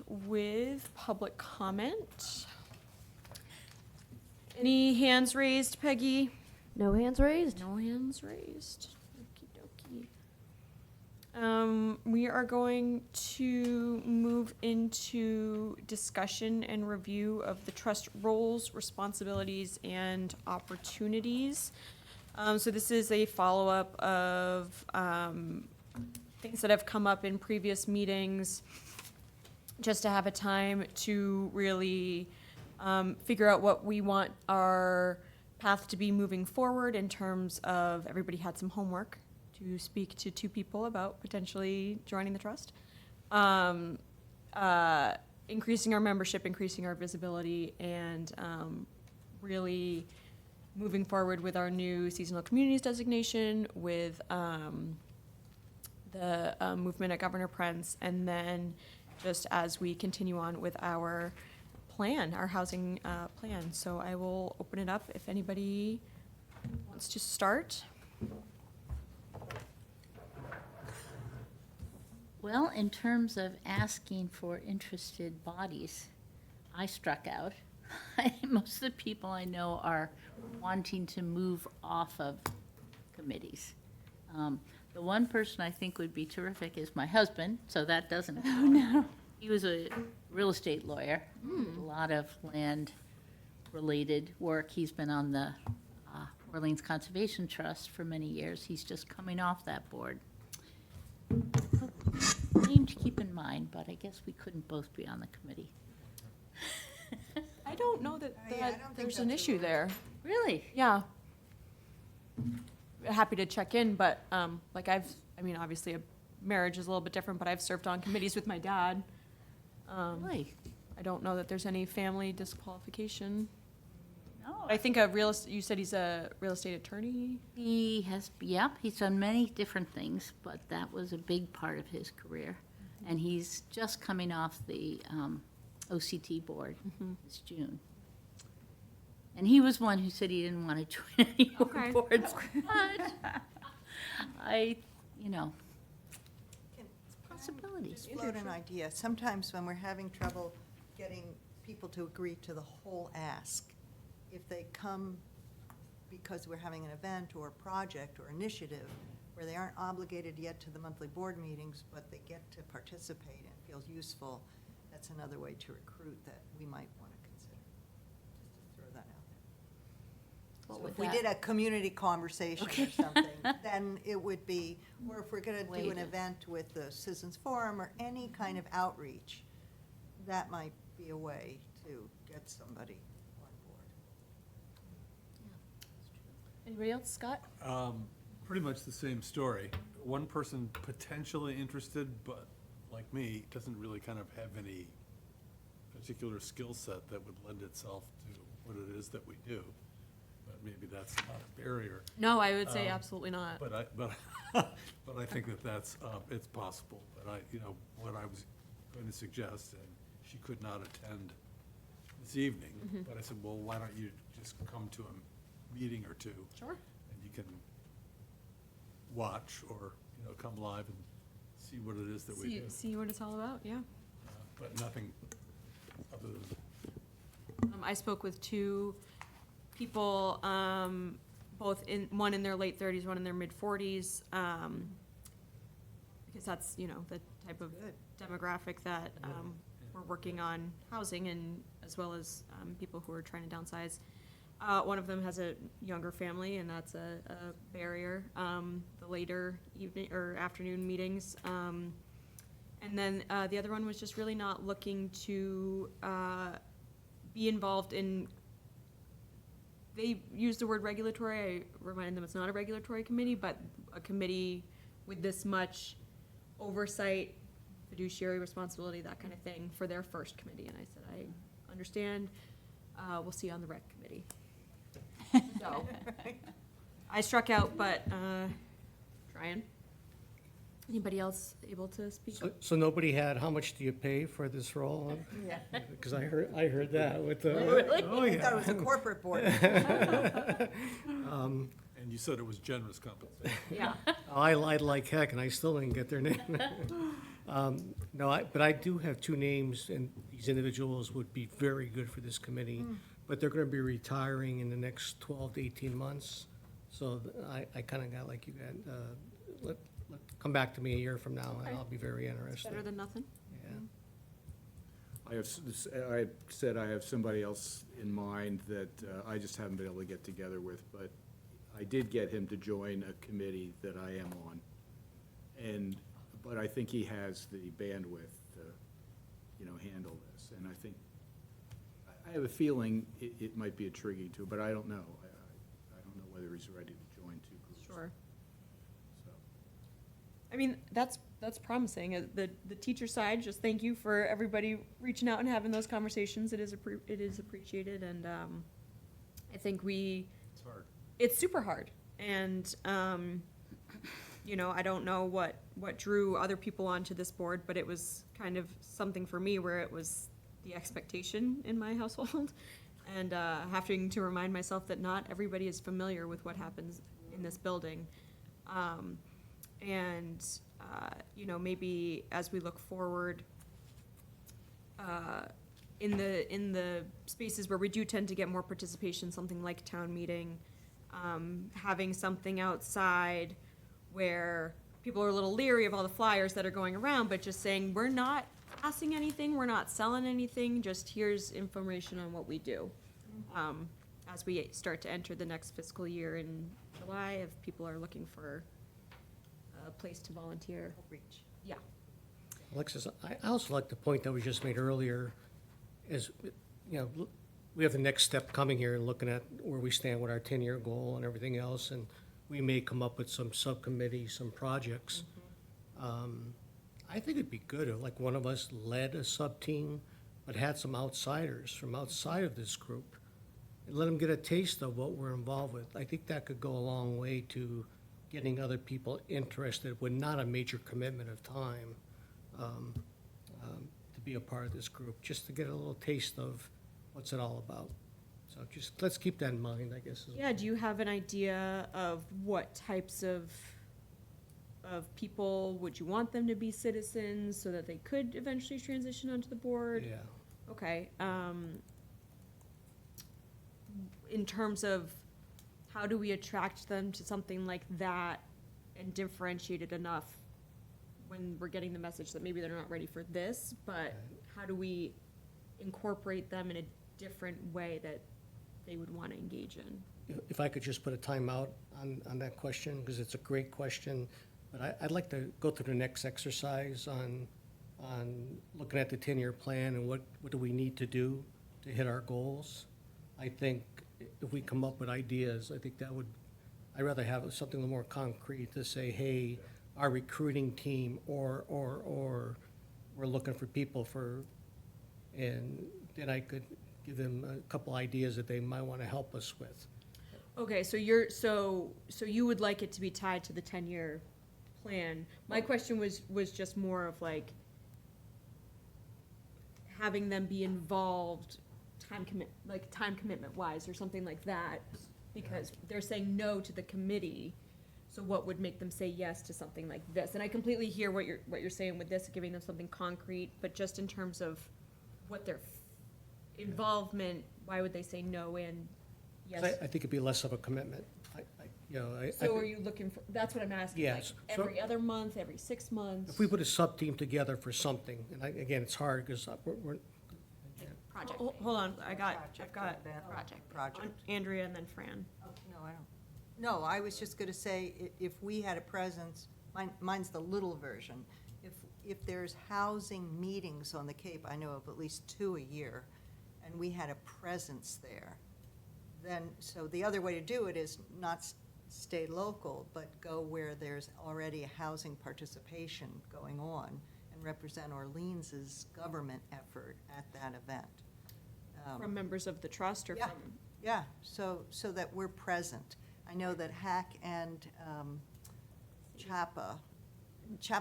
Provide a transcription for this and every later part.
with public comment. Any hands raised, Peggy? No hands raised? No hands raised. Okie dokie. We are going to move into discussion and review of the trust roles, responsibilities, and opportunities. So this is a follow-up of things that have come up in previous meetings, just to have a time to really figure out what we want our path to be moving forward in terms of, everybody had some homework to speak to 2 people about potentially joining the trust. Increasing our membership, increasing our visibility, and really moving forward with our new seasonal communities designation, with the movement at Governor Prince, and then just as we continue on with our plan, our housing plan. So I will open it up if anybody wants to start. Well, in terms of asking for interested bodies, I struck out. Most of the people I know are wanting to move off of committees. The one person I think would be terrific is my husband, so that doesn't count. Oh, no. He was a real estate lawyer, a lot of land-related work. He's been on the Orleans Conservation Trust for many years. He's just coming off that board. Name to keep in mind, but I guess we couldn't both be on the committee. I don't know that, Yeah, I don't think there's an that's issue a- there. Really? Yeah. Happy to check in, but like obviously a marriage is a little bit different, but I've served on committees with my dad. Really? I don't know that there's any family disqualification. No. I think you said he's a real estate attorney? He has, yep, he's done many different things, but that was a big part of his career. And he's just coming off the OCT board this June. And he was one who said he didn't want to join any more Okay. boards. But it's possibilities. Just float an idea. Sometimes when we're having trouble getting people to agree to the whole ask, if they come because we're having an event or a project or initiative where they aren't obligated yet to the monthly board meetings, but they get to participate and feels useful, that's another way to recruit that we might want to consider. Just to throw that out there. What So would if we that- did a community conversation or something, then it would be, or if we're gonna do an Waited. event with the Citizens Forum or any kind of outreach, that might be a way to get somebody on board. Anybody else, Scott? Pretty much the same story. One person potentially interested, but like me, doesn't really kind of have any particular skill set that would lend itself to what it is that we do. But maybe that's not a barrier. No, I would say absolutely not. But I think that that's, it's possible. But what I was going to suggest, and she could not attend this evening, but I said, well, why don't you just come to a meeting or two? Sure. And you can watch or, come live and see what it is that we do. See what it's all about, yeah. But nothing other than, I spoke with 2 people, one in their late 30s, one in their mid 40s, because that's, the type of Good. demographic that we're working on housing, and as well as people who are trying to downsize. One of them has a younger family, and that's a barrier, the later evening or afternoon meetings. And then the other one was just really not looking to be involved in, they use the word regulatory. I reminded them it's not a regulatory committee, but a committee with this much oversight, fiduciary responsibility, that kind of thing, for their first committee. And I said, I understand. We'll see you on the rec committee. So I struck out, but trying. Anybody else able to speak? So nobody had, how much do you pay for this role? Yeah. Because I heard that with the. Really? Oh, I thought it was a corporate board. and you said it was generous compensation. Yeah. I lied like heck, and I still didn't get their name. No, but I do have two names, and these individuals would be very good for this committee, but they're gonna be retiring in the next 12 to 18 months. So I kinda got like you got, come back to me a year from now, and Okay. I'll be very interested. Better than nothing. Yeah. I said I have somebody else in mind that I just haven't been able to get together with, but I did get him to join a committee that I am on. But I think he has the bandwidth to, handle this. And I think, I have a feeling it might be intriguing to him, but I don't know. I don't know whether he's ready to join two groups. Sure. So. I mean, that's promising. The teacher side, just thank you for everybody reaching out and having those conversations. It is appreciated, and I think It's hard. it's super hard. And I don't know what drew other people onto this board, but it was kind of something for me where it was the expectation in my household, and having to remind myself that not everybody is familiar with what happens in this building. Maybe as we look forward, in the spaces where we do tend to get more participation, something like town meeting, having something outside where people are a little leery of all the flyers that are going around, but just saying, we're not passing anything, we're not selling anything, just here's information on what we do. As we start to enter the next fiscal year in July, if people are looking for a place to volunteer. Outreach. Yeah. Alexis, I also like the point that was just made earlier, is, we have the next step coming here and looking at where we stand with our 10-year goal and everything else, and we may come up with some subcommittees, some projects. I think it'd be good if, like, one of us led a sub-team, but had some outsiders from outside of this group, and let them get a taste of what we're involved with. I think that could go a long way to getting other people interested with not a major commitment of time, to be a part of this group, just to get a little taste of what's it all about. So just, let's keep that in mind, I guess. Yeah, do you have an idea of what types of people would you want them to be citizens so that they could eventually transition onto the board? Yeah. Okay, in terms of how do we attract them to something like that and differentiate it enough when we're getting the message that maybe they're not ready for this, but how do we incorporate them in a different way that they would want to engage in? If I could just put a timeout on that question, because it's a great question, but I'd like to go through the next exercise on looking at the 10-year plan and what do we need to do to hit our goals. I think if we come up with ideas, I think that would, I'd rather have something a little more concrete to say, hey, our recruiting team, or we're looking for people for, and then I could give them a couple ideas that they might want to help us with. Okay, so you would like it to be tied to the 10-year plan. My question was just more of like having them be involved time commitment wise or something like that, because they're saying no to the committee. So what would make them say yes to something like this? And I completely hear what you're saying with this, giving them something concrete, but just in terms of what their involvement, why would they say no and yes? I think it'd be less of a commitment. So are you looking for, that's what I'm asking, like Yes. So- every other month, every 6 months? If we put a sub-team together for something, and again, it's hard because we're, Project. Hold on, I've got Project. Andrea and then Fran. No, I don't. No, I was just gonna say, if we had a presence, mine's the little version. If there's housing meetings on the Cape, I know of at least 2 a year, and we had a presence there, then, so the other way to do it is not stay local, but go where there's already a housing participation going on and represent Orleans's government effort at that event. From members of the trust or Yeah. from? Yeah, so that we're present. I know that Hack and Chapa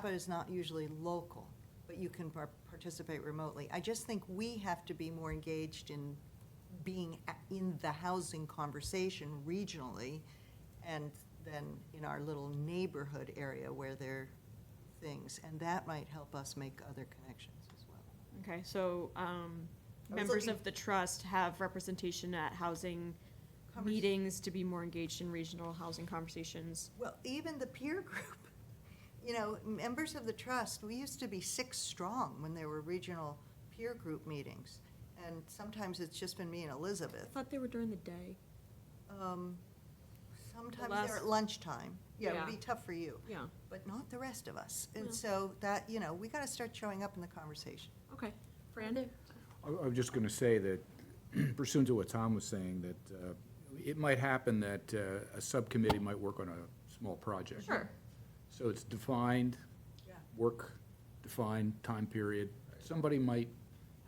is not usually local, but you can participate remotely. I just think we have to be more engaged in being in the housing conversation regionally, and then in our little neighborhood area where there things, and that might help us make other connections as well. Okay, so, was members looking- of the trust have representation at housing Convers- meetings to be more engaged in regional housing conversations. Well, even the peer group, you know, members of the trust, we used to be 6 strong when there were regional peer group meetings. And sometimes it's just been me and Elizabeth. I thought they were during the day. Sometimes last- they're at lunchtime. Yeah, it would Yeah. be tough for you, Yeah, but not the rest of us. Yeah. And so that, you know, we got to start showing up in the conversation. okay. Fran? I was just going to say that pursuant to what Tom was saying, that it might happen that a subcommittee might work on a small project. Sure. So it's defined, Yeah. work, defined, time period. Somebody might,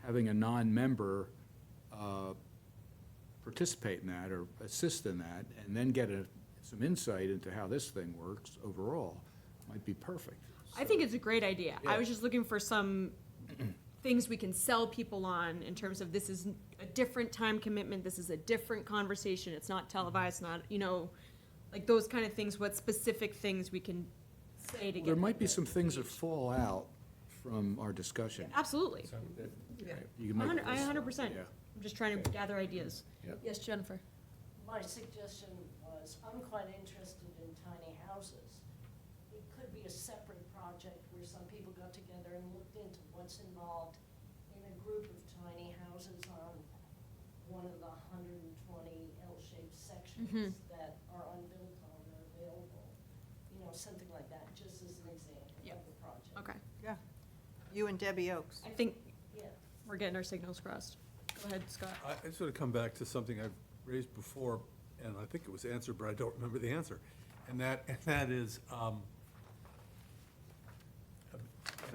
having a non-member participate in that or assist in that, and then get some insight into how this thing works overall, might be perfect. I think it's a great idea. I Yeah. was just looking for some things we can sell people on in terms of this is a different time commitment, this is a different conversation, it's not televised, not, you know, like those kind of things, what specific things we can say to get. There might be people some things that engaged. fall out from our discussion. Absolutely. that Yeah. You can make. a I list. 100%. Yeah. I'm just trying to gather ideas. Yeah. Yes, Jennifer? My suggestion was, I'm quite interested in tiny houses. It could be a separate project where some people got together and looked into what's involved in a group of tiny houses on one of the 120 L-shaped sections that are unbuilt on or available. You know, something like that, just as an example Yep. of the project. Okay. Yeah. You and Debbie Oaks. I think Yeah. we're getting our signals crossed. Go ahead, Scott. I just want to come back to something I've raised before, and I think it was answered, but I don't remember the answer. And that is, can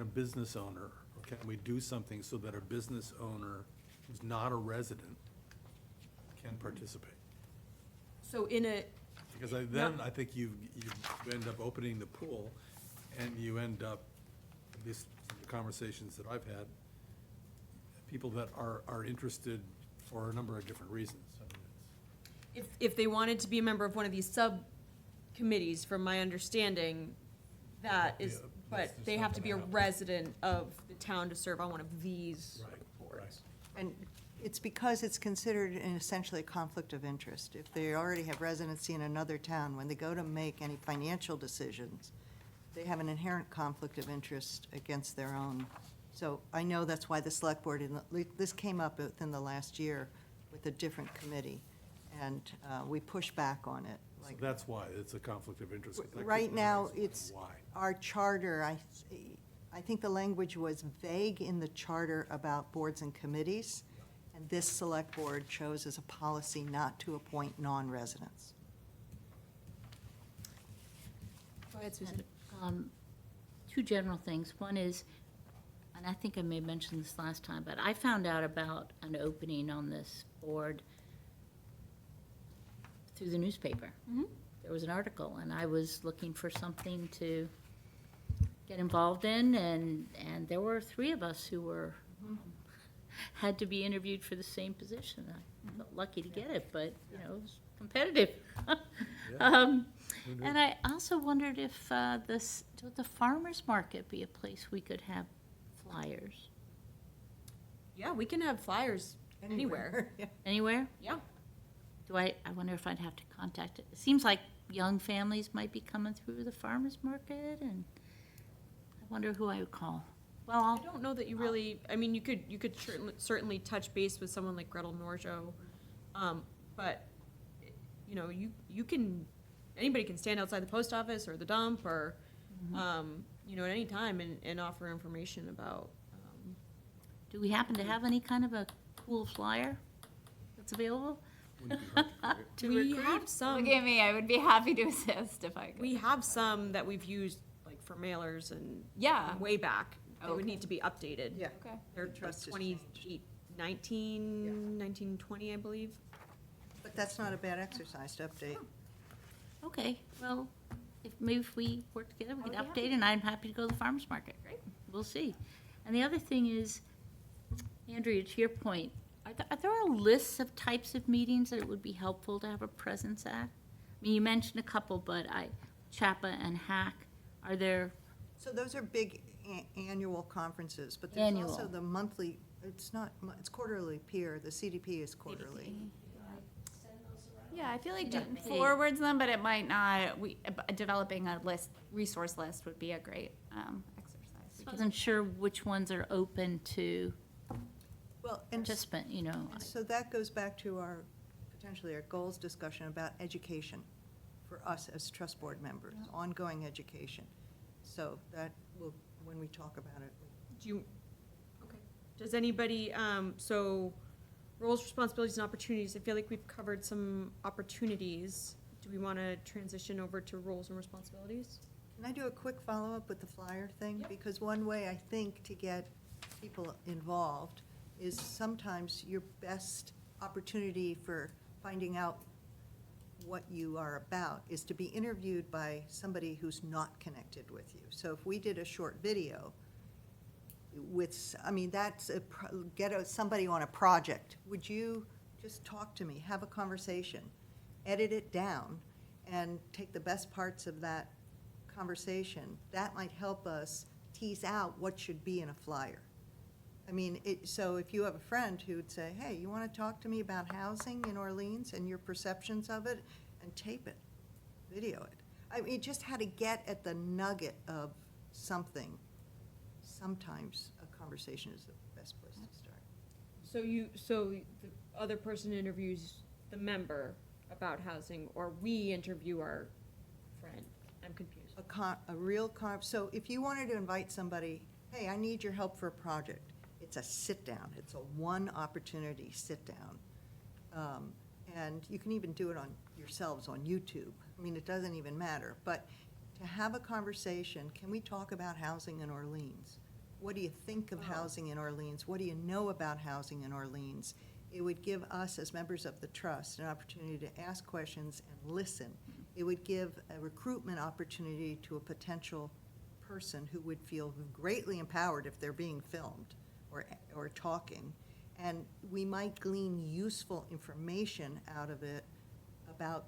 a business owner, or can we do something so that a business owner who's not a resident can participate? So in a, Because I think you end up opening the pool, and you end up, at least from the conversations that I've had, people that are interested for a number of different reasons. I mean, if they wanted to be a member of one of these subcommittees, from my understanding, that is, Yeah, but that's just they not have to be a gonna happen. resident of the town to serve on one of these Right, boards. And it's because it's considered an essentially a conflict of interest. If they already have residency in another town, when they go to make any financial decisions, they have an inherent conflict of interest against their own. So I know that's why the select board, this came up within the last year with a different committee, and we pushed back on it. So Like, that's why it's a conflict of interest. 'cause I right couldn't now, explain it's, Why? our charter, I think the language was vague in the charter about boards and committees, and this select board chose as a policy not to appoint non-residents. Go ahead, Susan. Two general things. One is, and I think I may have mentioned this last time, but I found out about an opening on this board through the newspaper. There was an article, and I was looking for something to get involved in, and there were 3 of us who were, had to be interviewed for the same position. I felt lucky to get it, but, you know, it was competitive. And I also wondered if would the farmer's market be a place we could have flyers? Yeah, we can have flyers anywhere. Yeah. Anywhere? Yeah. I wonder if I'd have to contact it. It seems like young families might be coming through the farmer's market, and I wonder who I would call. Well, I don't know that you really, I mean, you could certainly touch base with someone like Gretel Norjo, but, you know, you can, anybody can stand outside the post office or the dump or, you know, at any time and offer information about, do we happen to have any kind of a cool flyer that's available? Wouldn't be hard to create. we have some, Look at me, I would be happy to assist if I could. we have some that we've used, like, for mailers and Yeah. way back. They would Okay. need to be updated. Yeah. Okay. They're The trust has 1920, I believe. But that's not a bad exercise to update. Okay, well, maybe if we work together, we I could would be update, and I'm happy to go to the farmer's market. Great. We'll see. And the other thing is, Andrea, to your point, are there lists of types of meetings that it would be helpful to have a presence at? I mean, you mentioned a couple, but CHAPA and HAC, are there So those are big annual conferences, but there's also Annual. the monthly, it's not, it's quarterly peer, the CDP is quarterly. Send those around. Yeah, I feel like CDP. forwards them, but it might not, developing a list, resource list would be a great, exercise. Wasn't sure which ones are open to Well, and participant, you know. so that goes back to our, potentially our goals discussion about education for us as trust board members, ongoing education. So that will, when we talk about it, Do you, okay. Does anybody, so roles, responsibilities, and opportunities, I feel like we've covered some opportunities. Do we want to transition over to roles and responsibilities? can I do a quick follow-up with the flyer thing? Yep. Because one way I think to get people involved is sometimes your best opportunity for finding out what you are about is to be interviewed by somebody who's not connected with you. So if we did a short video with, I mean, that's somebody on a project, would you just talk to me, have a conversation, edit it down, and take the best parts of that conversation? That might help us tease out what should be in a flyer. I mean, so if you have a friend who'd say, hey, you want to talk to me about housing in Orleans and your perceptions of it, and tape it, video it. I mean, just how to get at the nugget of something. Sometimes a conversation is the best place to start. So the other person interviews the member about housing, or we interview our friend? I'm confused. A real so if you wanted to invite somebody, hey, I need your help for a project, it's a sit-down, it's a one opportunity sit-down. And you can even do it on yourselves on YouTube. I mean, it doesn't even matter, but to have a conversation, can we talk about housing in Orleans? What do you think of housing in Orleans? What do you know about housing in Orleans? It would give us, as members of the trust, an opportunity to ask questions and listen. It would give a recruitment opportunity to a potential person who would feel greatly empowered if they're being filmed or talking. And we might glean useful information out of it about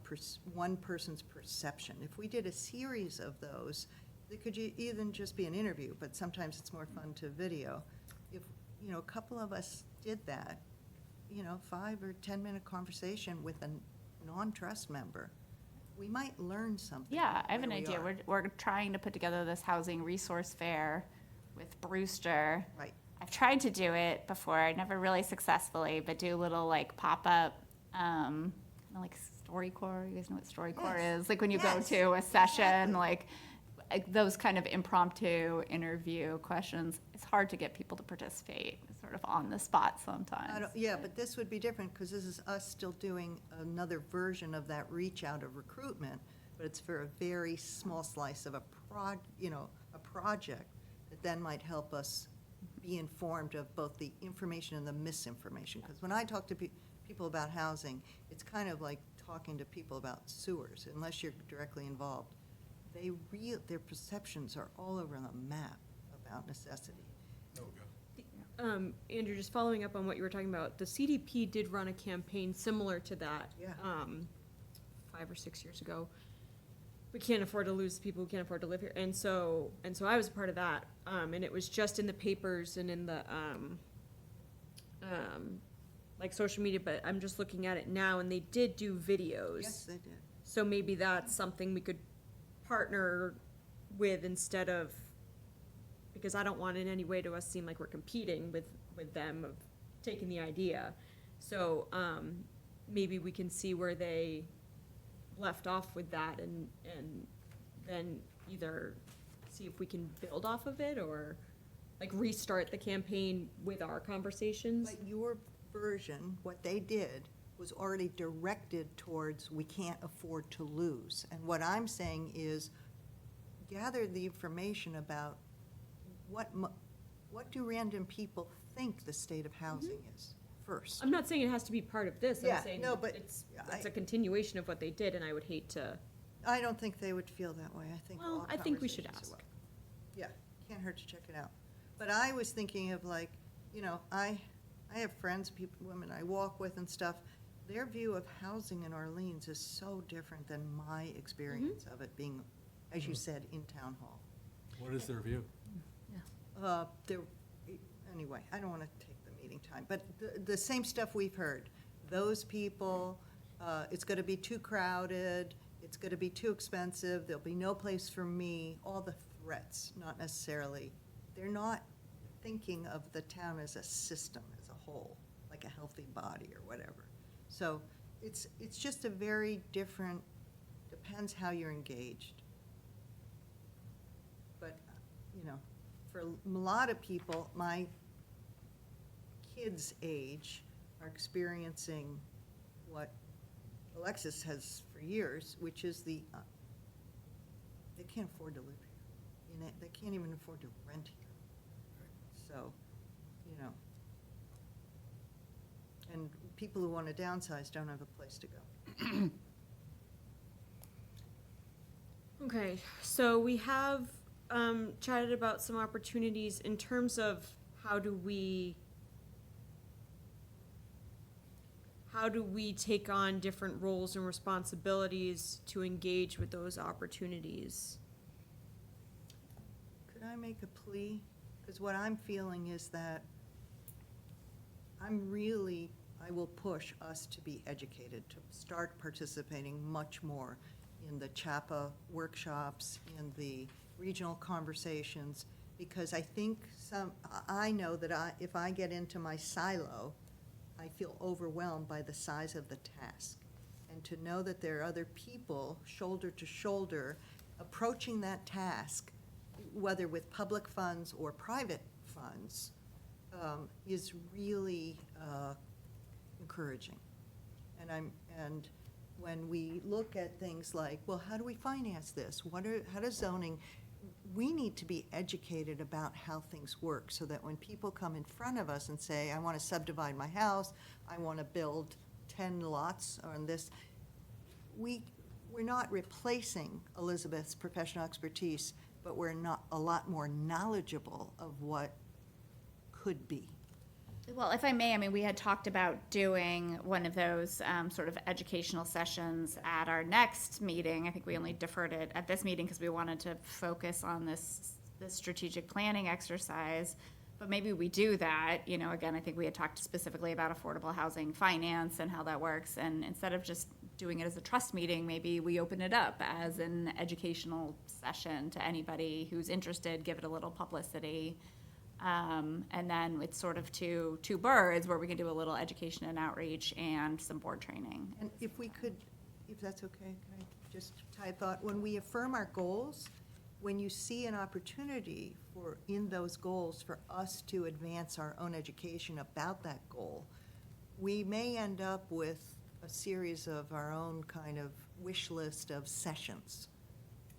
one person's perception. If we did a series of those, it could even just be an interview, but sometimes it's more fun to video. If, you know, a couple of us did that, you know, 5 or 10 minute conversation with a non-trust member, we might learn something. Yeah, I have an where we idea. are. We're trying to put together this housing resource fair with Brewster. Right. I've tried to do it before, never really successfully, but do little like pop-up, kind of like StoryCorps. You guys know what StoryCorps Yes. is? Like when you go Yes, to a session, exactly. like those kind of impromptu interview questions. It's hard to get people to participate, sort of on the spot sometimes. Yeah, but this would be different, because this is us still doing another version of that reach out of recruitment, but it's for a very small slice of a project that then might help us be informed of both the information and the misinformation. Because when I talk to people about housing, it's kind of like talking to people about sewers, unless you're directly involved. Their perceptions are all over the map about necessity. There we go. Andrew, just following up on what you were talking about, the CDP did run a campaign similar to that. Yeah. 5 or 6 years ago. We can't afford to lose people who can't afford to live here, and so I was a part of that, and it was just in the papers and in the, like social media, but I'm just looking at it now, and they did do videos. Yes, they did. So maybe that's something we could partner with instead of, because I don't want in any way to us seem like we're competing with them of taking the idea. So, maybe we can see where they left off with that and then either see if we can build off of it or like restart the campaign with our conversations. But your version, what they did, was already directed towards we can't afford to lose. And what I'm saying is gather the information about what do random people think the state of housing is first. I'm not saying it has to be part of this, Yeah, I'm saying no, but it's I- a continuation of what they did, and I would hate to, I don't think they would feel that way. I think well, all I think we should conversations ask. will. Yeah, can't hurt to check it out. But I was thinking of like, you know, I have friends, women I walk with and stuff. Their view of housing in Orleans is so different than my experience of it being, as you said, in town hall. What is their view? There, anyway, I don't want to take the meeting time, but the same stuff we've heard. Those people, it's going to be too crowded, it's going to be too expensive, there'll be no place for me, all the threats, not necessarily. They're not thinking of the town as a system, as a whole, like a healthy body or whatever. So it's just a very different, depends how you're engaged. But, you know, for a lot of people, my kids' age are experiencing what Alexis has for years, which is they can't afford to live here. You know, they can't even afford to rent here. So, you know, and people who want to downsize don't have a place to go. Okay, so we have chatted about some opportunities in terms of how do we take on different roles and responsibilities to engage with those opportunities? Could I make a plea? Because what I'm feeling is that I will push us to be educated, to start participating much more in the CHAPA workshops, in the regional conversations, because I think I know that if I get into my silo, I feel overwhelmed by the size of the task. And to know that there are other people, shoulder to shoulder, approaching that task, whether with public funds or private funds, is really encouraging. And when we look at things like, well, how do we finance this? How does zoning? We need to be educated about how things work so that when people come in front of us and say, I want to subdivide my house, I want to build 10 lots on this, we're not replacing Elizabeth's professional expertise, but we're not a lot more knowledgeable of what could be. Well, if I may, I mean, we had talked about doing one of those sort of educational sessions at our next meeting. I think we only deferred it at this meeting because we wanted to focus on this strategic planning exercise. But maybe we do that, you know, again, I think we had talked specifically about affordable housing finance and how that works. And instead of just doing it as a trust meeting, maybe we open it up as an educational session to anybody who's interested, give it a little publicity. And then it's sort of two birds where we can do a little education and outreach and some board training. And if we could, if that's okay, can I just tie a thought? When we affirm our goals, when you see an opportunity in those goals for us to advance our own education about that goal, we may end up with a series of our own kind of wish list of sessions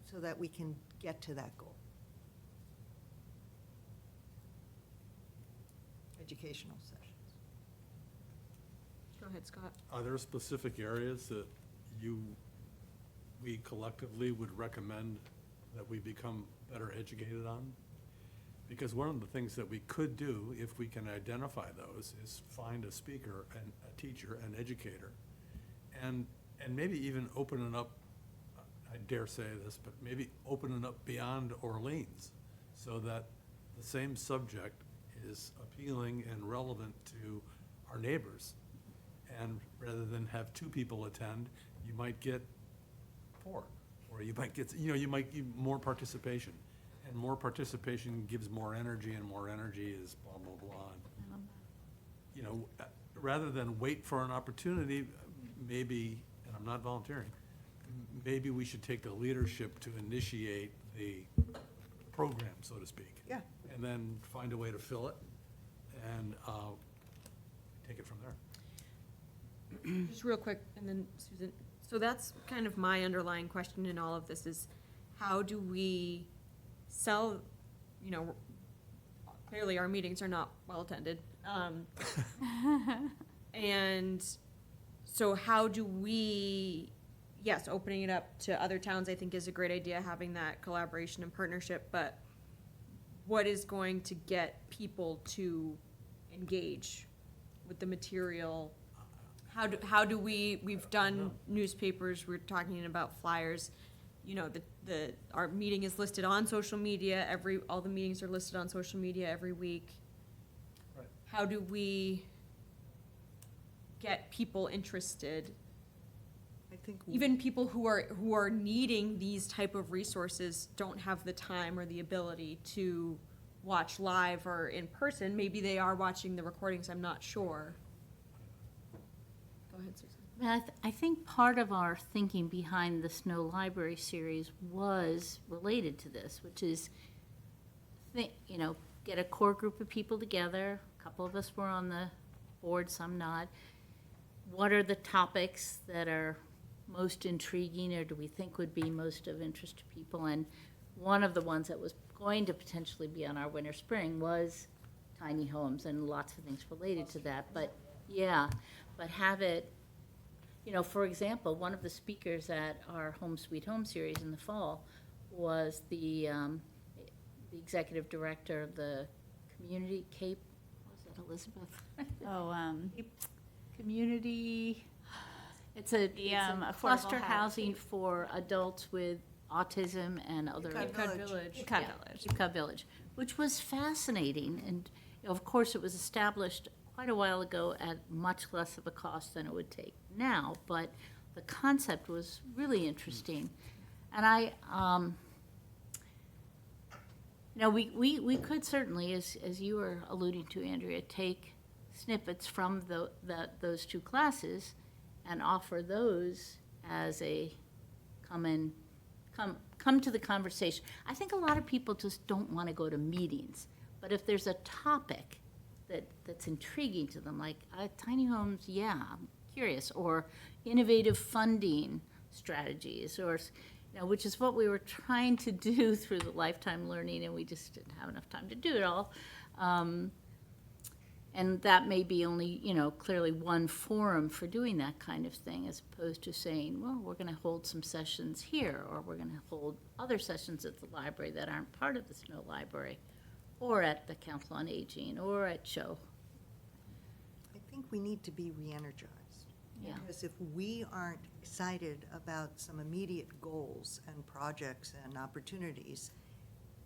so that we can get to that goal. Educational sessions. Go ahead, Scott. Are there specific areas that we collectively would recommend that we become better educated on? Because one of the things that we could do, if we can identify those, is find a speaker and a teacher, an educator, and maybe even open it up, I dare say this, but maybe open it up beyond Orleans, so that the same subject is appealing and relevant to our neighbors. And rather than have 2 people attend, you might get 4, or you might get, you might get more participation. And more participation gives more energy, and more energy is blah, blah, blah. Rather than wait for an opportunity, maybe, and I'm not volunteering, maybe we should take the leadership to initiate the program, so to speak. Yeah. And then find a way to fill it and take it from there. Just real quick, and then Susan, so that's kind of my underlying question in all of this is, how do we sell, clearly our meetings are not well-attended. And so how do we, yes, opening it up to other towns, I think is a great idea, having that collaboration and partnership, but what is going to get people to engage with the material? How do we've done newspapers, we're talking about flyers. you know, our meeting is listed on social media, all the meetings are listed on social media every week. Right. How do we get people interested? I think Even people who are needing these type of resources don't have the time or the ability to watch live or in person. Maybe they are watching the recordings, I'm not sure. Go ahead, Susan. I think part of our thinking behind the Snow Library series was related to this, which is, you know, get a core group of people together. A couple of us were on the board, some not. What are the topics that are most intriguing or do we think would be most of interest to people? And one of the ones that was going to potentially be on our winter spring was tiny homes and lots of things related to that. But yeah, but have it, you know, for example, one of the speakers at our Home Sweet Home series in the fall was the executive director of the Community Cape, what was it, Elizabeth? Oh, Community, it's a affordable cluster housing. housing for adults with autism and other. Cape Cod Village. Cape Cod Yeah, Village. Cape Cod Village, which was fascinating, and of course, it was established quite a while ago at much less of a cost than it would take now, but the concept was really interesting. And I, you know, we could certainly, as you were alluding to, Andrea, take snippets from those two classes and offer those as a come to the conversation. I think a lot of people just don't want to go to meetings, but if there's a topic that's intriguing to them, like tiny homes, yeah, I'm curious, or innovative funding strategies, or, you know, which is what we were trying to do through the lifetime learning, and we just didn't have enough time to do it all. And that may be only, you know, clearly one forum for doing that kind of thing, as opposed to saying, well, we're going to hold some sessions here, or we're going to hold other sessions at the library that aren't part of the Snow Library, or at the Council on Aging, or at Show. I think we need to be re-energized. Yeah. Because if we aren't excited about some immediate goals and projects and opportunities,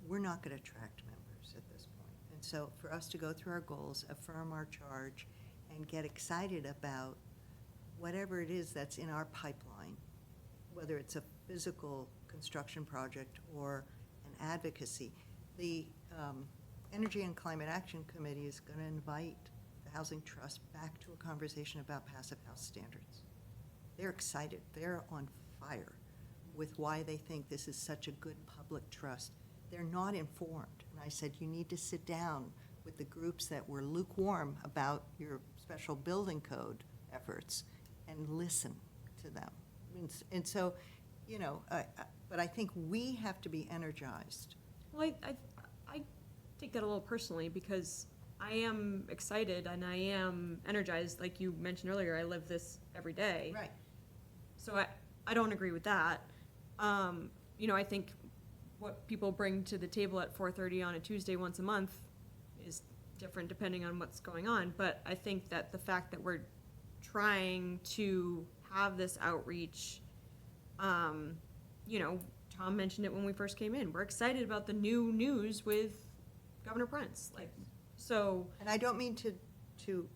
we're not going to attract members at this point. And so for us to go through our goals, affirm our charge, and get excited about whatever it is that's in our pipeline, whether it's a physical construction project or an advocacy, the Energy and Climate Action Committee is going to invite the Housing Trust back to a conversation about passive house standards. They're excited. They're on fire with why they think this is such a good public trust. They're not informed. And I said, you need to sit down with the groups that were lukewarm about your special building code efforts and listen to them. And so, you know, but I think we have to be energized. Well, I take that a little personally because I am excited and I am energized, like you mentioned earlier, I live this every day. Right. So I don't agree with that. You know, I think what people bring to the table at 4:30 on a Tuesday once a month is different depending on what's going on. But I think that the fact that we're trying to have this outreach, you know, Tom mentioned it when we first came in. We're excited about the new news with Governor Prince, like, so. And I don't mean to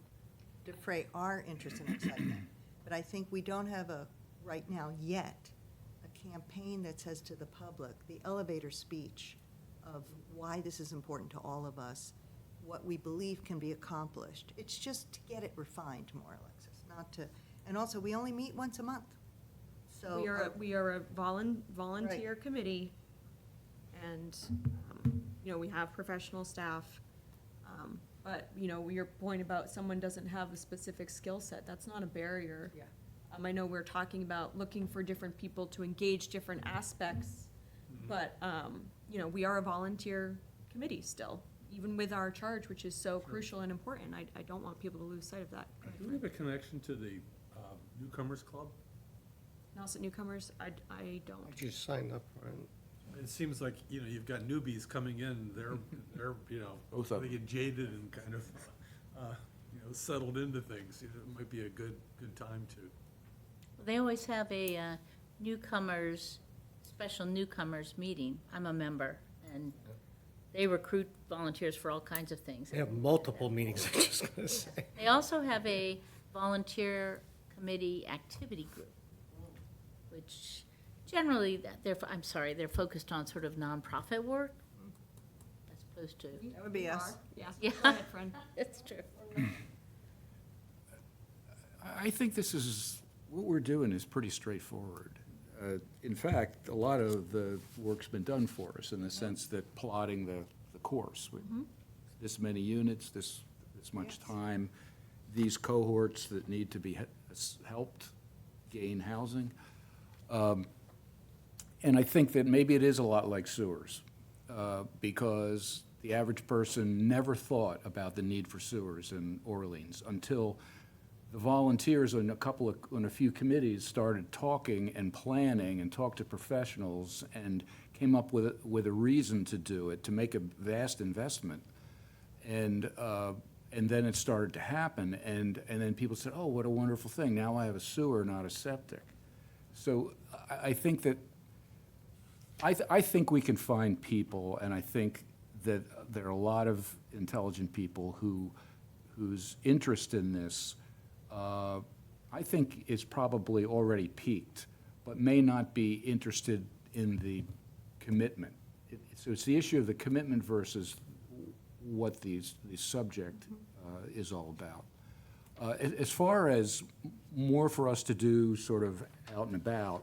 defray our interest and excitement, but I think we don't have right now yet, a campaign that says to the public, the elevator speech of why this is important to all of us, what we believe can be accomplished. It's just to get it refined more, Alexis, not to, and also, we only meet once a month. So We are a volunteer committee, and, you know, we have professional staff. But, you know, your point about someone doesn't have a specific skill set, that's not a barrier. Yeah. I know we're talking about looking for different people to engage different aspects, but, you know, we are a volunteer committee still, even with our charge, which is so crucial and important. I don't want people to lose sight of that. Do we have a connection to the Newcomers Club? Nelson newcomers, I I don't. just signed up for it. It seems like, you know, you've got newbies coming in, they're, you know, Both of they them. get jaded and kind of, you know, settled into things. You know, it might be a good time to. They always have a newcomers special newcomers meeting. I'm a member, and they recruit volunteers for all kinds of things. They have multiple meetings, I'm just gonna say. They also have a volunteer committee activity group, which generally, they're focused on sort of nonprofit work, as opposed to, That would be us. Yeah. yeah, Go ahead, Fred. it's true. I think this is, what we're doing is pretty straightforward. In fact, a lot of the work's been done for us in the sense that plotting the course. with This many units, this much time, these cohorts that need to be helped gain housing. And I think that maybe it is a lot like sewers, because the average person never thought about the need for sewers in Orleans until the volunteers on a few committees started talking and planning and talked to professionals and came up with a reason to do it, to make a vast investment. And then it started to happen, and then people said, oh, what a wonderful thing, now I have a sewer, not a septic. So I think that, I think we can find people, and I think that there are a lot of intelligent people whose interest in this, I think is probably already peaked, but may not be interested in the commitment. So it's the issue of the commitment versus what the subject is all about. As far as more for us to do sort of out and about,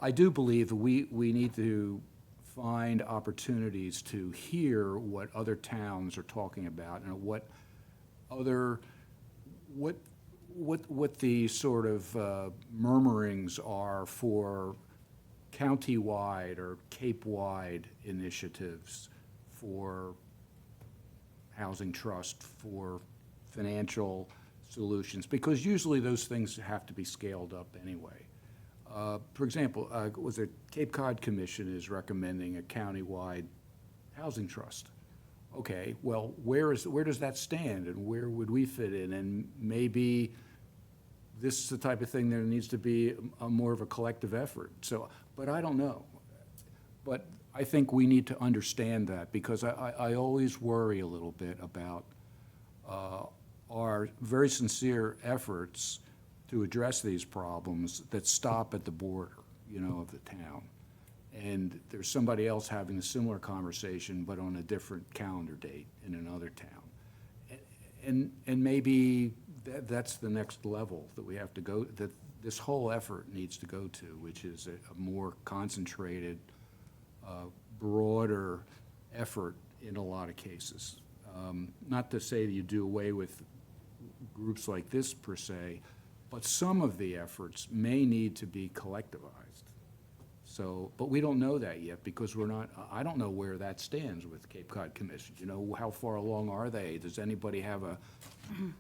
I do believe that we need to find opportunities to hear what other towns are talking about and what the sort of murmurings are for county-wide or Cape-wide initiatives for housing trust, for financial solutions, because usually those things have to be scaled up anyway. For example, was it Cape Cod Commission is recommending a county-wide housing trust. Okay, well, where does that stand, and where would we fit in? And maybe this is the type of thing that needs to be more of a collective effort. So, but I don't know. But I think we need to understand that, because I always worry a little bit about our very sincere efforts to address these problems that stop at the border, of the town. And there's somebody else having a similar conversation, but on a different calendar date in another town. And maybe that's the next level that we have to go, that this whole effort needs to go to, which is a more concentrated, broader effort in a lot of cases. Not to say that you do away with groups like this per se, but some of the efforts may need to be collectivized. So, but we don't know that yet, because I don't know where that stands with Cape Cod Commission. How far along are they? Does anybody have a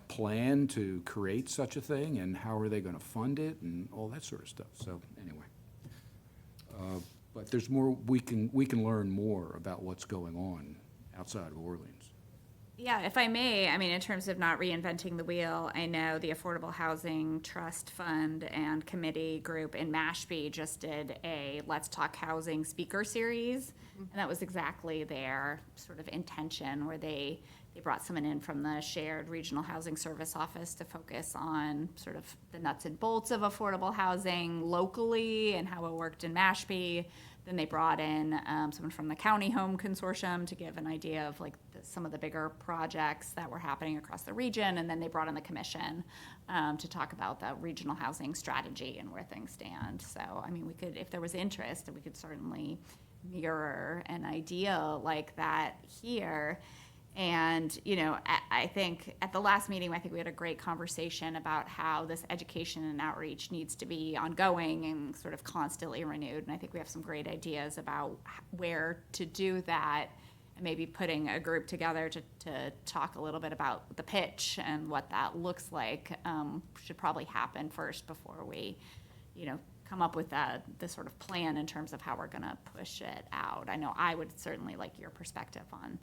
plan to create such a thing, and how are they gonna fund it, and all that sort of stuff? So, anyway. But there's more, we can learn more about what's going on outside of Orleans. Yeah, if I may, in terms of not reinventing the wheel, I know the Affordable Housing Trust Fund and Committee Group in Mashpee just did a Let's Talk Housing speaker series. And that was exactly their sort of intention, where they brought someone in from the Shared Regional Housing Service Office to focus on sort of the nuts and bolts of affordable housing locally and how it worked in Mashpee. Then they brought in someone from the County Home Consortium to give an idea of some of the bigger projects that were happening across the region. And then they brought in the commission to talk about the regional housing strategy and where things stand. So, we could, if there was interest, we could certainly mirror an idea like that here. And, I think at the last meeting, I think we had a great conversation about how this education and outreach needs to be ongoing and sort of constantly renewed. And I think we have some great ideas about where to do that, and maybe putting a group together to talk a little bit about the pitch and what that looks like should probably happen first before we, come up with the sort of plan in terms of how we're going to push it out. I know I would certainly like your perspective on,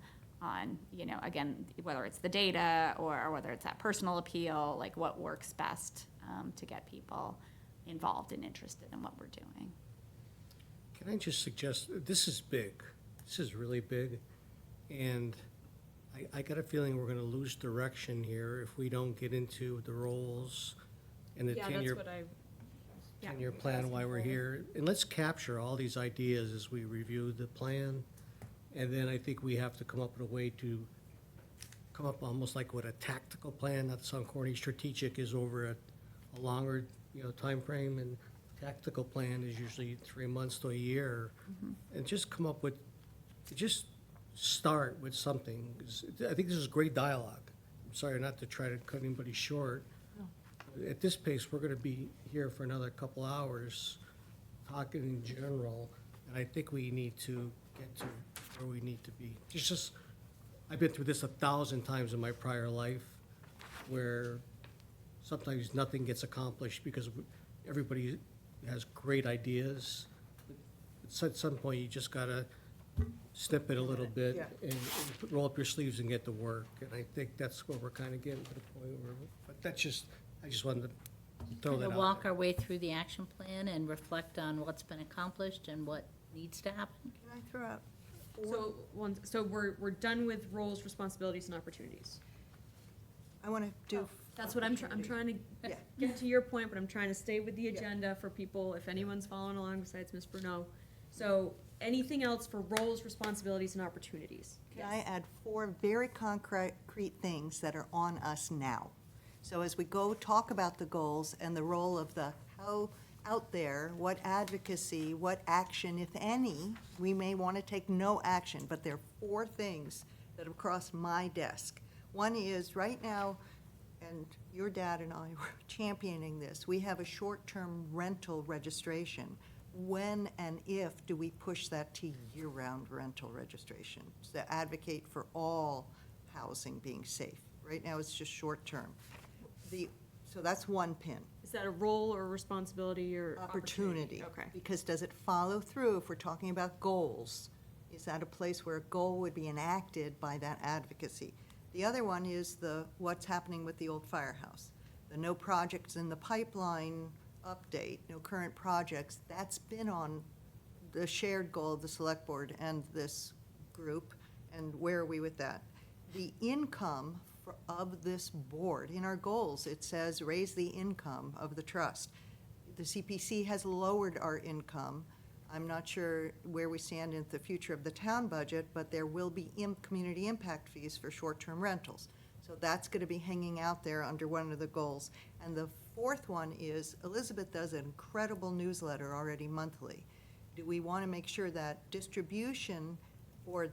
again, whether it's the data or whether it's that personal appeal, what works best to get people involved and interested in what we're doing. Can I just suggest, this is big, this is really big, and I got a feeling we're gonna lose direction here if we don't get into the roles and the Yeah, that's ten-year what I, yeah. 10-year plan while we're here. And let's capture all these ideas as we review the plan. And then I think we have to come up with a way to come up almost like what a tactical plan, not to sound corny, strategic is over a longer, timeframe. And tactical plan is usually 3 months to a year. And just come up with, just start with something. 'Cause I think this is great dialogue. I'm sorry not to try to cut anybody short. At this pace, we're gonna be here for another couple hours, talking in general, and I think we need to get to where we need to be. It's just, I've been through this 1,000 times in my prior life, where sometimes nothing gets accomplished because everybody has great ideas. At some point, you just gotta snip it a little bit Yeah. and roll up your sleeves and get to work. And I think that's where we're kind of getting to the point where, but that's just, I just wanted to throw Kind that of out walk there. our way through the action plan and reflect on what's been accomplished and what needs to happen. Can I throw out So we're done with roles, responsibilities, and opportunities. I want to do. That's what I'm trying to Yeah. get to your point, but I'm trying to stay with the Yeah. agenda for people, if anyone's following along besides Ms. Bruno. So, anything else for roles, responsibilities, and opportunities? Can I add 4 very concrete things that are on us now? So as we go talk about the goals and the role of the how out there, what advocacy, what action, if any, we may want to take no action, but there are 4 things that have crossed my desk. One is, right now, and your dad and I were championing this, we have a short-term rental registration. When and if do we push that to year-round rental registration? To advocate for all housing being safe. Right now, it's just short-term. So that's one pin. Is that a role or responsibility or Opportunity. Okay. Because does it follow through if we're talking about goals? Is that a place where a goal would be enacted by that advocacy? The other one is what's happening with the old firehouse. The no projects in the pipeline update, no current projects, that's been on the shared goal of the select board and this group, and where are we with that? The income of this board, in our goals, it says raise the income of the trust. The CPC has lowered our income. I'm not sure where we stand in the future of the town budget, but there will be community impact fees for short-term rentals. So that's going to be hanging out there under one of the goals. And the 4th one is, Elizabeth does an incredible newsletter already monthly. Do we want to make sure that distribution or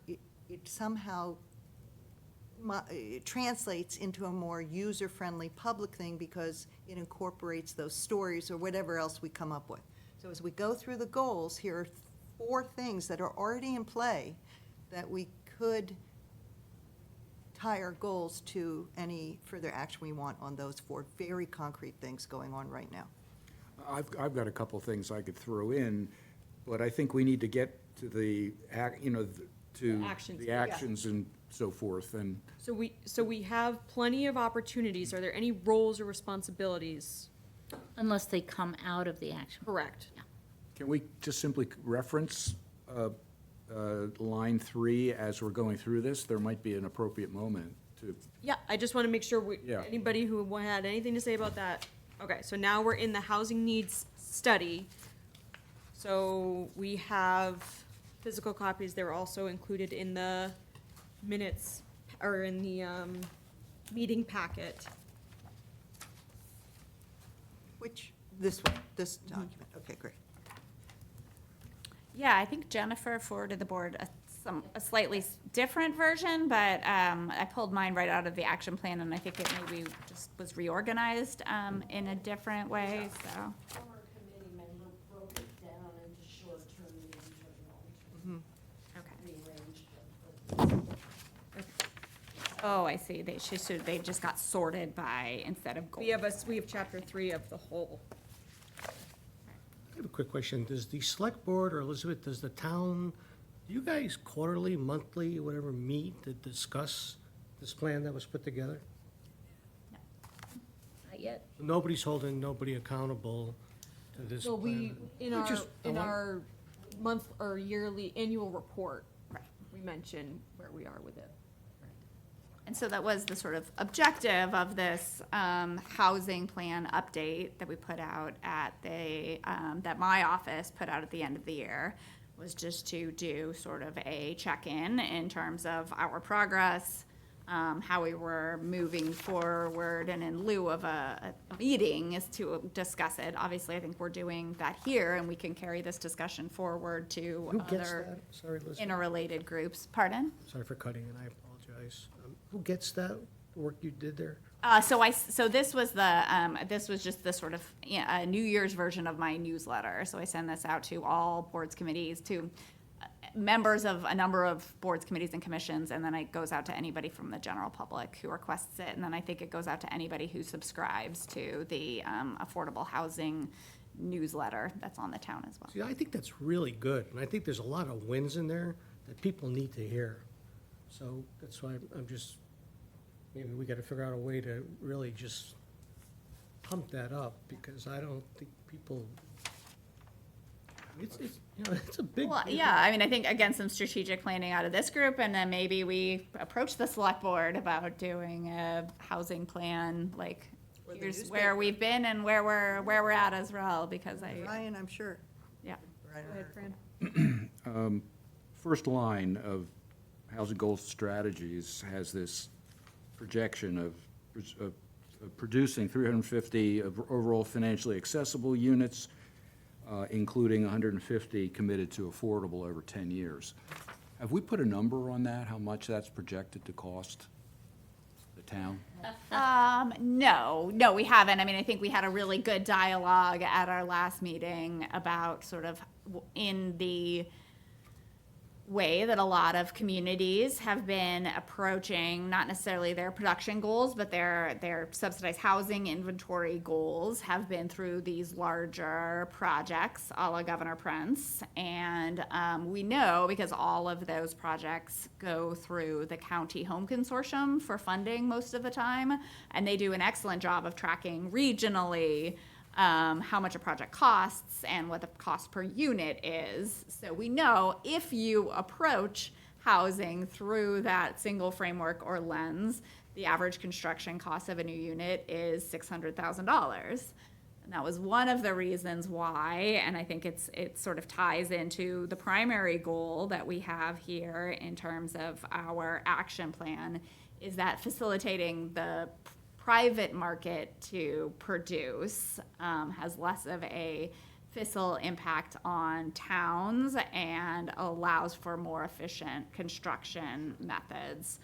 it somehow it translates into a more user-friendly public thing because it incorporates those stories or whatever else we come up with? So as we go through the goals, here are 4 things that are already in play that we could tie our goals to any further action we want on those 4 very concrete things going on right now. I've got a couple things I could throw in, but I think we need to get to the actions, the yeah. actions and so forth, and So we have plenty of opportunities. Are there any roles or responsibilities? Unless they come out of the action. Correct. can we just simply reference line 3 as we're going through this? There might be an appropriate moment to, Yeah, I just want to make sure Yeah. anybody who had anything to say about that. Okay, so now we're in the housing needs study. So we have physical copies. They're also included in the minutes or in the meeting packet. Which, this one, this document, okay, great. Yeah, I think Jennifer forwarded the board a slightly different version, but I pulled mine right out of the action plan, and I think it maybe just was reorganized in a different way, so. Former committee member broke it down into short-term, medium-term, long-term. Okay. Rearranged them. Oh, I see, they just got sorted by, instead of goals. We have chapter 3 of the whole. I have a quick question. Does the select board, or Elizabeth, does the town, do you guys quarterly, monthly, whatever, meet to discuss this plan that was put together? Not yet. Nobody's holding nobody accountable. to this So we, plan. in Which is- I like- our month or yearly annual report, Right. we mention where we are with it. And so that was the sort of objective of this housing plan update that we put out at that my office put out at the end of the year, was just to do sort of a check-in in terms of our progress, how we were moving forward, and in lieu of a meeting is to discuss it. Obviously, I think we're doing that here, and we can carry this discussion forward to Who gets other that? Sorry, Liz. interrelated groups. Pardon? Sorry for cutting in, I apologize. Who gets that work you did there? So this was this was just the sort of New Year's version of my newsletter. So I send this out to all boards, committees, to members of a number of boards, committees, and commissions, and then it goes out to anybody from the general public who requests it, and then I think it goes out to anybody who subscribes to the affordable housing newsletter that's on the town as well. See, I think that's really good, and I think there's a lot of wins in there that people need to hear. So that's why I'm just, maybe we gotta figure out a way to really just pump that up, because I don't think people, it's, you know, it's a big. Well, yeah, I mean, I think, again, some strategic planning out of this group, and then maybe we approach the select board about doing a housing plan, like, Or the here's newspaper. where we've been and where we're at as well, because Ryan, I'm sure. yeah. Right, Go ahead, right. Fran. First line of Housing Goals Strategies has this projection of producing 350 of overall financially accessible units, including 150 committed to affordable over 10 years. Have we put a number on that, how much that's projected to cost the town? No, we haven't. I mean, I think we had a really good dialogue at our last meeting about sort of in the way that a lot of communities have been approaching not necessarily their production goals, but their subsidized housing inventory goals have been through these larger projects a la Governor Prince. And we know, because all of those projects go through the County Home Consortium for funding most of the time, and they do an excellent job of tracking regionally how much a project costs and what the cost per unit is. So we know if you approach housing through that single framework or lens, the average construction cost of a new unit is $600,000. And that was one of the reasons why, and I think it sort of ties into the primary goal that we have here in terms of our action plan, is that facilitating the private market to produce has less of a fiscal impact on towns and allows for more efficient construction methods.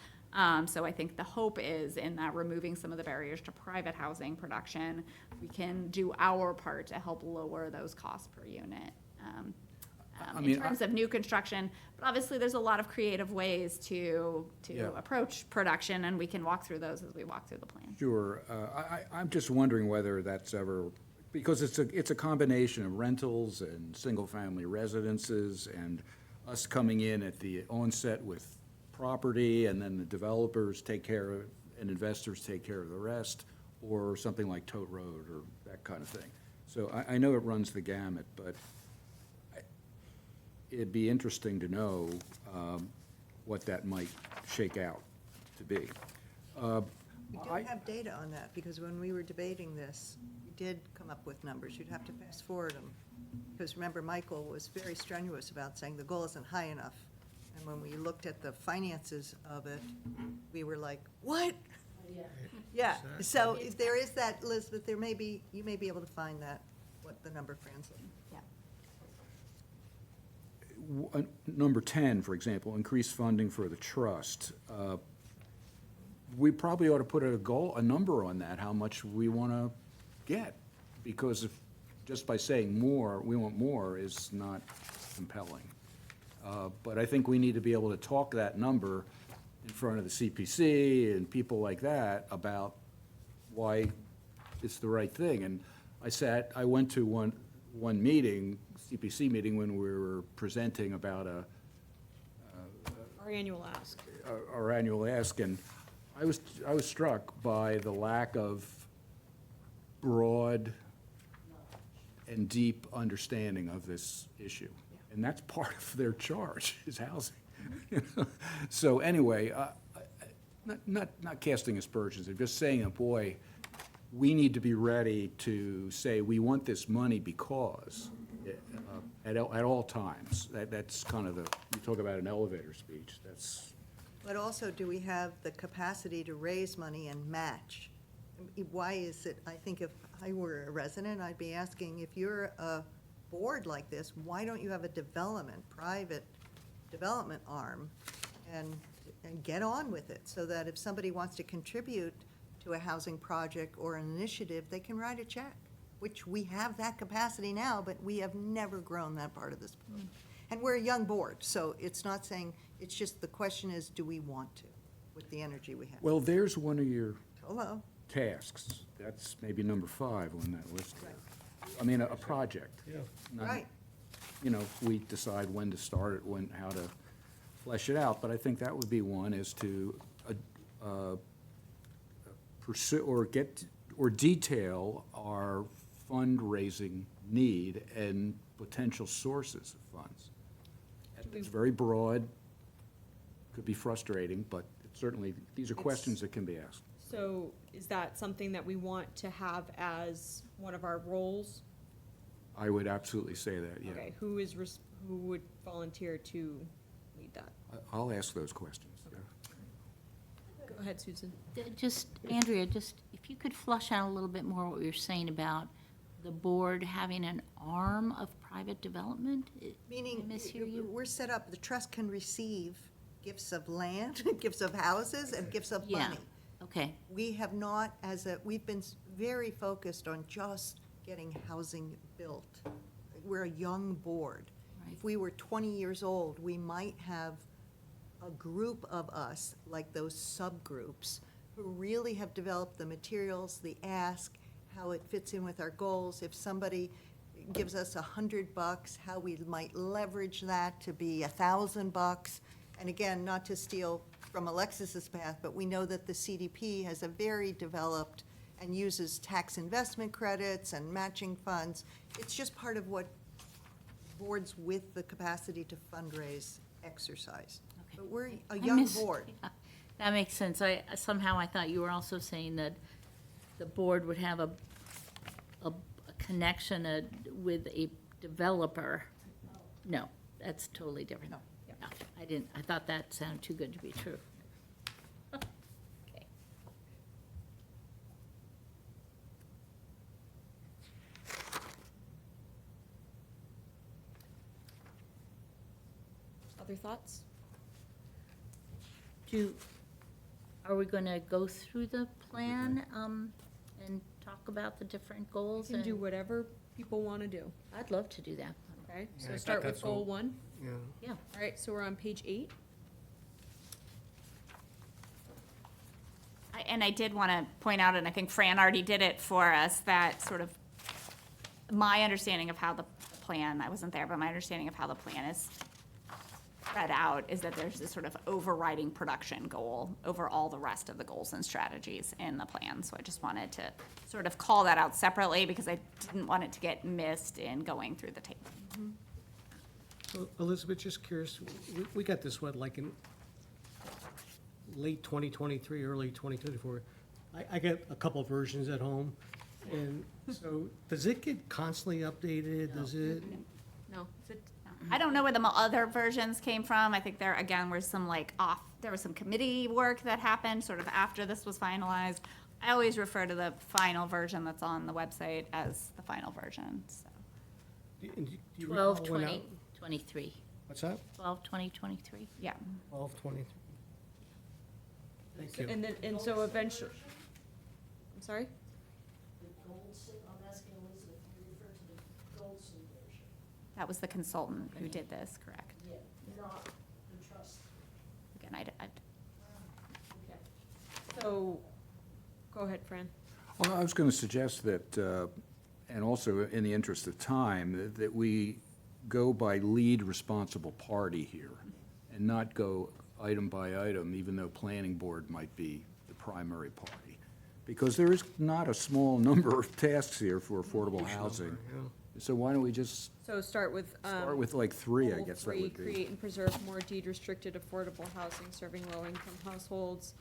So I think the hope is in that removing some of the barriers to private housing production, we can do our part to help lower those costs per unit. In terms of new construction, but obviously there's a lot of creative ways to Yeah. approach production, and we can walk through those as we walk through the plan. Sure. I'm just wondering whether that's ever, because it's a combination of rentals and single-family residences and us coming in at the onset with property, and then the developers take care of, and investors take care of the rest, or something like Tote Road or that kind of thing. So I know it runs the gamut, but it'd be interesting to know what that might shake out to be. We don't have data on that, because when we were debating this, we did come up with numbers. You'd have to fast forward them. Because remember, Michael was very strenuous about saying the goal isn't high enough. And when we looked at the finances of it, we were like, what? Yeah, so if there is that, Elizabeth, you may be able to find that, what the number Fran's looking. Yeah. Number 10, for example, increased funding for the trust. We probably ought to put a number on that, how much we want to get. Because if, just by saying more, we want more, is not compelling. But I think we need to be able to talk that number in front of the CPC and people like that about why it's the right thing. And I went to one meeting, CPC meeting, when we were presenting about Our annual ask. our annual ask, and I was struck by the lack of broad and deep understanding of this issue. And that's part of their charge, is housing. You know? So anyway, not casting aspersions, I'm just saying, boy, we need to be ready to say, we want this money because, at all times. That's kind of you talk about an elevator speech, that's, But also, do we have the capacity to raise money and match? Why is it, I think if I were a resident, I'd be asking, if you're a board like this, why don't you have a private development arm and get on with it, so that if somebody wants to contribute to a housing project or an initiative, they can write a check, which we have that capacity now, but we have never grown that part of this. And we're a young board, so it's not saying, it's just the question is, do we want to, with the energy we have? well, there's one of your Hello? tasks. That's maybe number 5 on that list there. I mean, a project. Yeah. Not- Right. You know, we decide when to start it, how to flesh it out, but I think that would be one, is to pursue or detail our fundraising need and potential sources of funds. It's very broad, could be frustrating, but certainly, these are questions that can be asked. So is that something that we want to have as one of our roles? I would absolutely say that, yeah. Okay, who would volunteer to lead that? I'll ask those questions, yeah. Go ahead, Susan. Just, Andrea, if you could flush out a little bit more what you're saying about the board having an arm of private development? Meaning, Did I mishear you? we're set up, the trust can receive gifts of land, gifts of houses, and gifts of Yeah. money. Okay, We have not, we've been very focused on just getting housing built. We're a young board. Right. If we were 20 years old, we might have a group of us, like those subgroups, who really have developed the materials, the ask, how it fits in with our goals. If somebody gives us $100, how we might leverage that to be $1,000. And again, not to steal from Alexis's path, but we know that the CDP has a very developed and uses tax investment credits and matching funds. It's just part of what boards with the capacity to fundraise exercise. Okay. But we're a I young miss- board. that makes sense. Somehow I thought you were also saying that the board would have a connection with a developer. No, that's totally different. No. No, I thought that sounded too good to be true. Okay. Other thoughts? Are we gonna go through the plan, and talk about the different We goals? can do and- whatever people want to do, I'd love to do that. okay? Yeah, I So thought start with that's goal all- 1. Yeah. Yeah. All right, so we're on page 8. And I did want to point out, and I think Fran already did it for us, that sort of, my understanding of how the plan, I wasn't there, but my understanding of how the plan is spread out is that there's this sort of overriding production goal over all the rest of the goals and strategies in the plan. So I just wanted to sort of call that out separately because I didn't want it to get missed in going through the table. Well, Elizabeth, just curious, we got this, like in late 2023, early 2024. I get a couple versions at home, and so, does it get constantly updated? Does it? No, I don't know where the other versions came from. I think there, again, was some there was some committee work that happened sort of after this was finalized. I always refer to the final version that's on the website as the final version, so. Do you recall 12, when 20, out- 23. What's that? 12, 20, 23. Yeah. 12, 20? Thank you. and then, and so eventually, I'm sorry? The Goldson, I'm asking Elizabeth, you refer to the Goldson version. That was the consultant who did this, correct? Yeah, not the trust. Again, Okay. So, go ahead, Fran. Well, I was going to suggest that, and also in the interest of time, that we go by lead responsible party here and not go item by item, even though planning board might be the primary party. Because there is not a small number of tasks here for affordable housing. Yeah. So why don't we just So start with. start with like three, I Goal guess that 3, would be. create and preserve more deed-restricted affordable housing serving low-income households.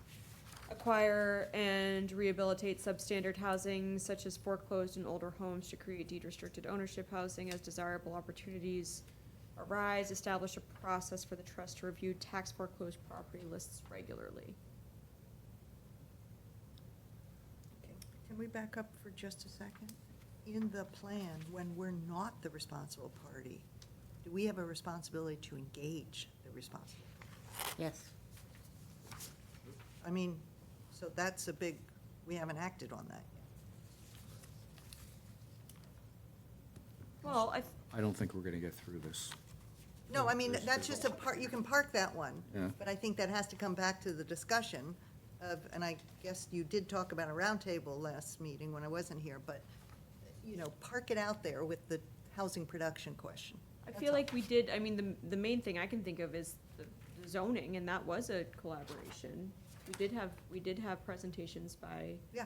Acquire and rehabilitate substandard housing such as foreclosed and older homes to create deed-restricted ownership housing as desirable opportunities arise. Establish a process for the trust to review tax foreclosed property lists regularly. Can we back up for just a second? In the plan, when we're not the responsible party, do we have a responsibility to engage the responsible? Yes. I mean, so that's a big, we haven't acted on that yet. Well, I don't think we're gonna get through this. No, I mean, that's just a part, you can park that one. Yeah. But I think that has to come back to the discussion of, and I guess you did talk about a roundtable last meeting when I wasn't here, but, you know, park it out there with the housing production question. I That's feel all. like we did, I mean, the main thing I can think of is the zoning, and that was a collaboration. We did have presentations by, Yeah,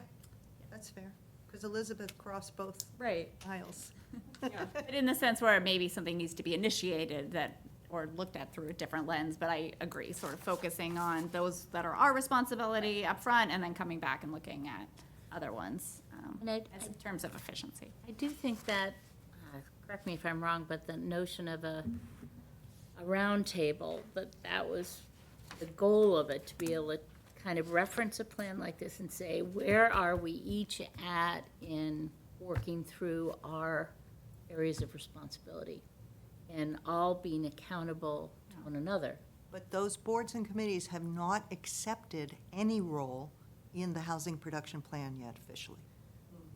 that's fair, because Elizabeth crossed both right, aisles. yeah. But in the sense where maybe something needs to be initiated that, or looked at through a different lens, but I agree, sort of focusing on those that are our responsibility up front, and then coming back and looking at other ones, And as in terms of efficiency. I do think that, correct me if I'm wrong, but the notion of a round table, that was the goal of it, to be able to kind of reference a plan like this and say, where are we each at in working through our areas of responsibility? And all being accountable to one another. But those boards and committees have not accepted any role in the housing production plan yet officially.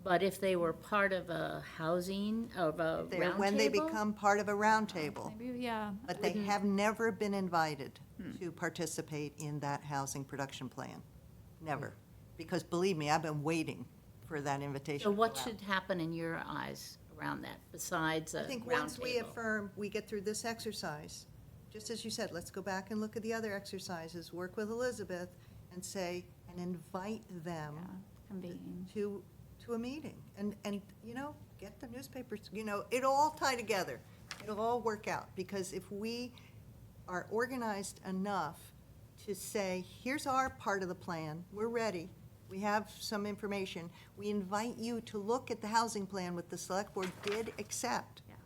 But if they were part of a housing, of a They're, round when they table, become part of a roundtable, Maybe, yeah. but they have never been invited to participate in that housing production plan. Never. Because believe me, I've been waiting for that invitation. So to what go out. should happen in your eyes around that, besides a I think round once we table? affirm, we get through this exercise, just as you said, let's go back and look at the other exercises, work with Elizabeth, and say, and invite them Convene. to a meeting. And, you know, get the newspapers, you know, it'll all tie together. It'll all work out, because if we are organized enough to say, here's our part of the plan, we're ready, we have some information, we invite you to look at the housing plan what the select board did accept. Yeah.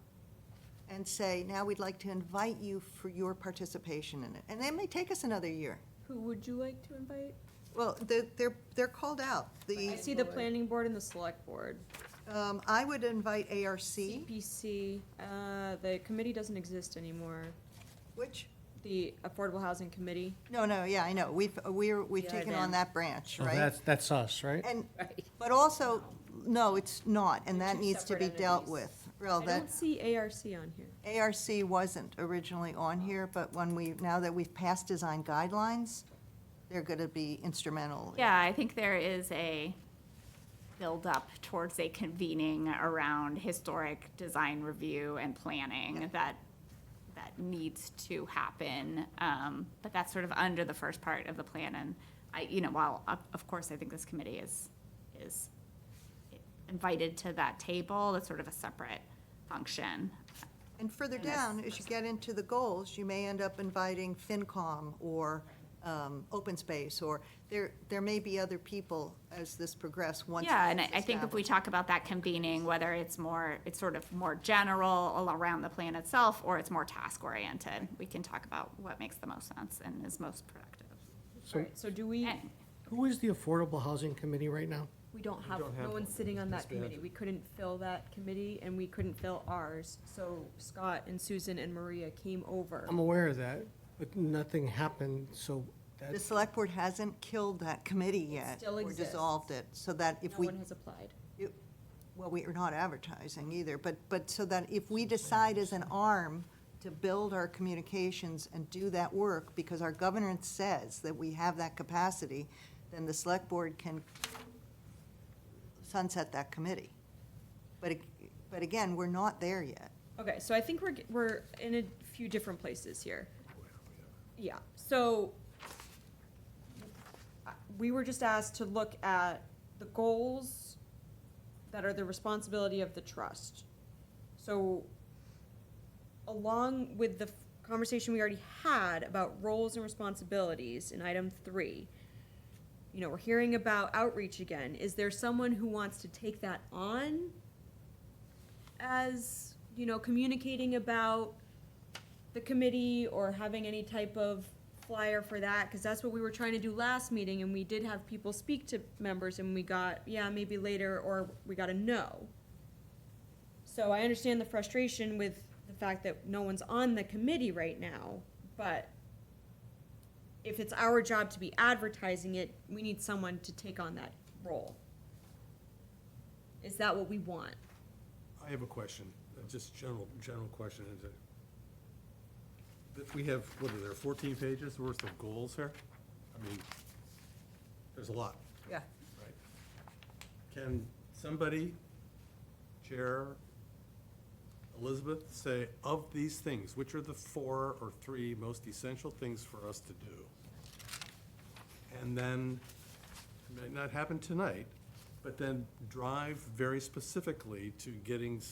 And say, now we'd like to invite you for your participation in it. And it may take us another year. Who would you like to invite? Well, they're called out. I see the planning board and the select board. I would invite ARC, CPC, the committee doesn't exist anymore. which, The Affordable Housing Committee. no, yeah, I know, we've Yeah, taken on them. that branch, So right? that's us, right? And, Right. but also, no, it's not, and They're that two needs to be separate dealt entities. with. Well, I that, don't see ARC on here. ARC wasn't originally on here, but now that we've passed design guidelines, they're gonna be instrumental. Yeah, I think there is a build-up towards a convening around historic design review and planning that needs to happen. But that's sort of under the first part of the plan, and while, of course, I think this committee is invited to that table, it's sort of a separate function. And further And this- down, as you get into the goals, you may end up inviting FinCom or Open Space, or there may be other people as this progress once. Yeah, and it's I think if we established. talk about that convening, whether it's sort of more general all around the plan itself, or it's more task-oriented, we can talk about what makes the most sense and is most productive. So Alright, so do we, And- who is the Affordable Housing Committee right now? we don't have, don't have no one. one's sitting on that Disbanded. committee. We couldn't fill that committee and we couldn't fill ours. So Scott and Susan and Maria came over. I'm aware of that, but nothing happened, so The that's, select board hasn't killed that committee yet. still Or exists. dissolved it, so that if No we, one has applied. well, we are not advertising either, but so that if we decide as an arm to build our communications and do that work, because our governance says that we have that capacity, then the select board can sunset that committee. But again, we're not there yet. Okay, so I think we're in a few different places here. Yeah, so we were just asked to look at the goals that are the responsibility of the trust. So along with the conversation we already had about roles and responsibilities in item 3, you know, we're hearing about outreach again. Is there someone who wants to take that on as, you know, communicating about the committee or having any type of flyer for that? Because that's what we were trying to do last meeting, and we did have people speak to members, and we got, yeah, maybe later, or we got a no. So I understand the frustration with the fact that no one's on the committee right now, but if it's our job to be advertising it, we need someone to take on that role. Is that what we want? I have a question, just general question. Is it, that we have, what are there, 14 pages worth of goals here? I mean, there's a lot, Yeah. right? Can somebody, Chair Elizabeth, say, of these things, which are the 4 or 3 most essential things for us to do? And then, it might not happen tonight, but then drive very specifically to getting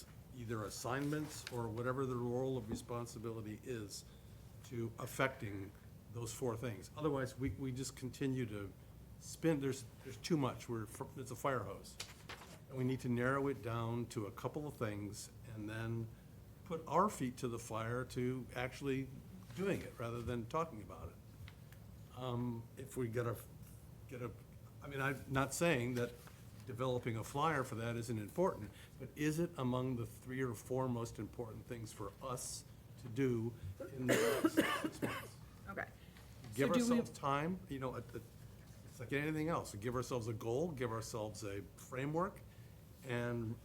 either assignments or whatever the role of responsibility is to affecting those 4 things. Otherwise, we just continue to spin, there's too much, it's a fire hose. And we need to narrow it down to a couple of things and then put our feet to the fire to actually doing it rather than talking about it. If we get a, I mean, I'm not saying that developing a flyer for that isn't important, but is it among the 3 or 4 most important things for us to do in the next 6 months? Okay. Give So do we- ourselves time, you know, it's like anything else, give ourselves a goal, give ourselves a framework, and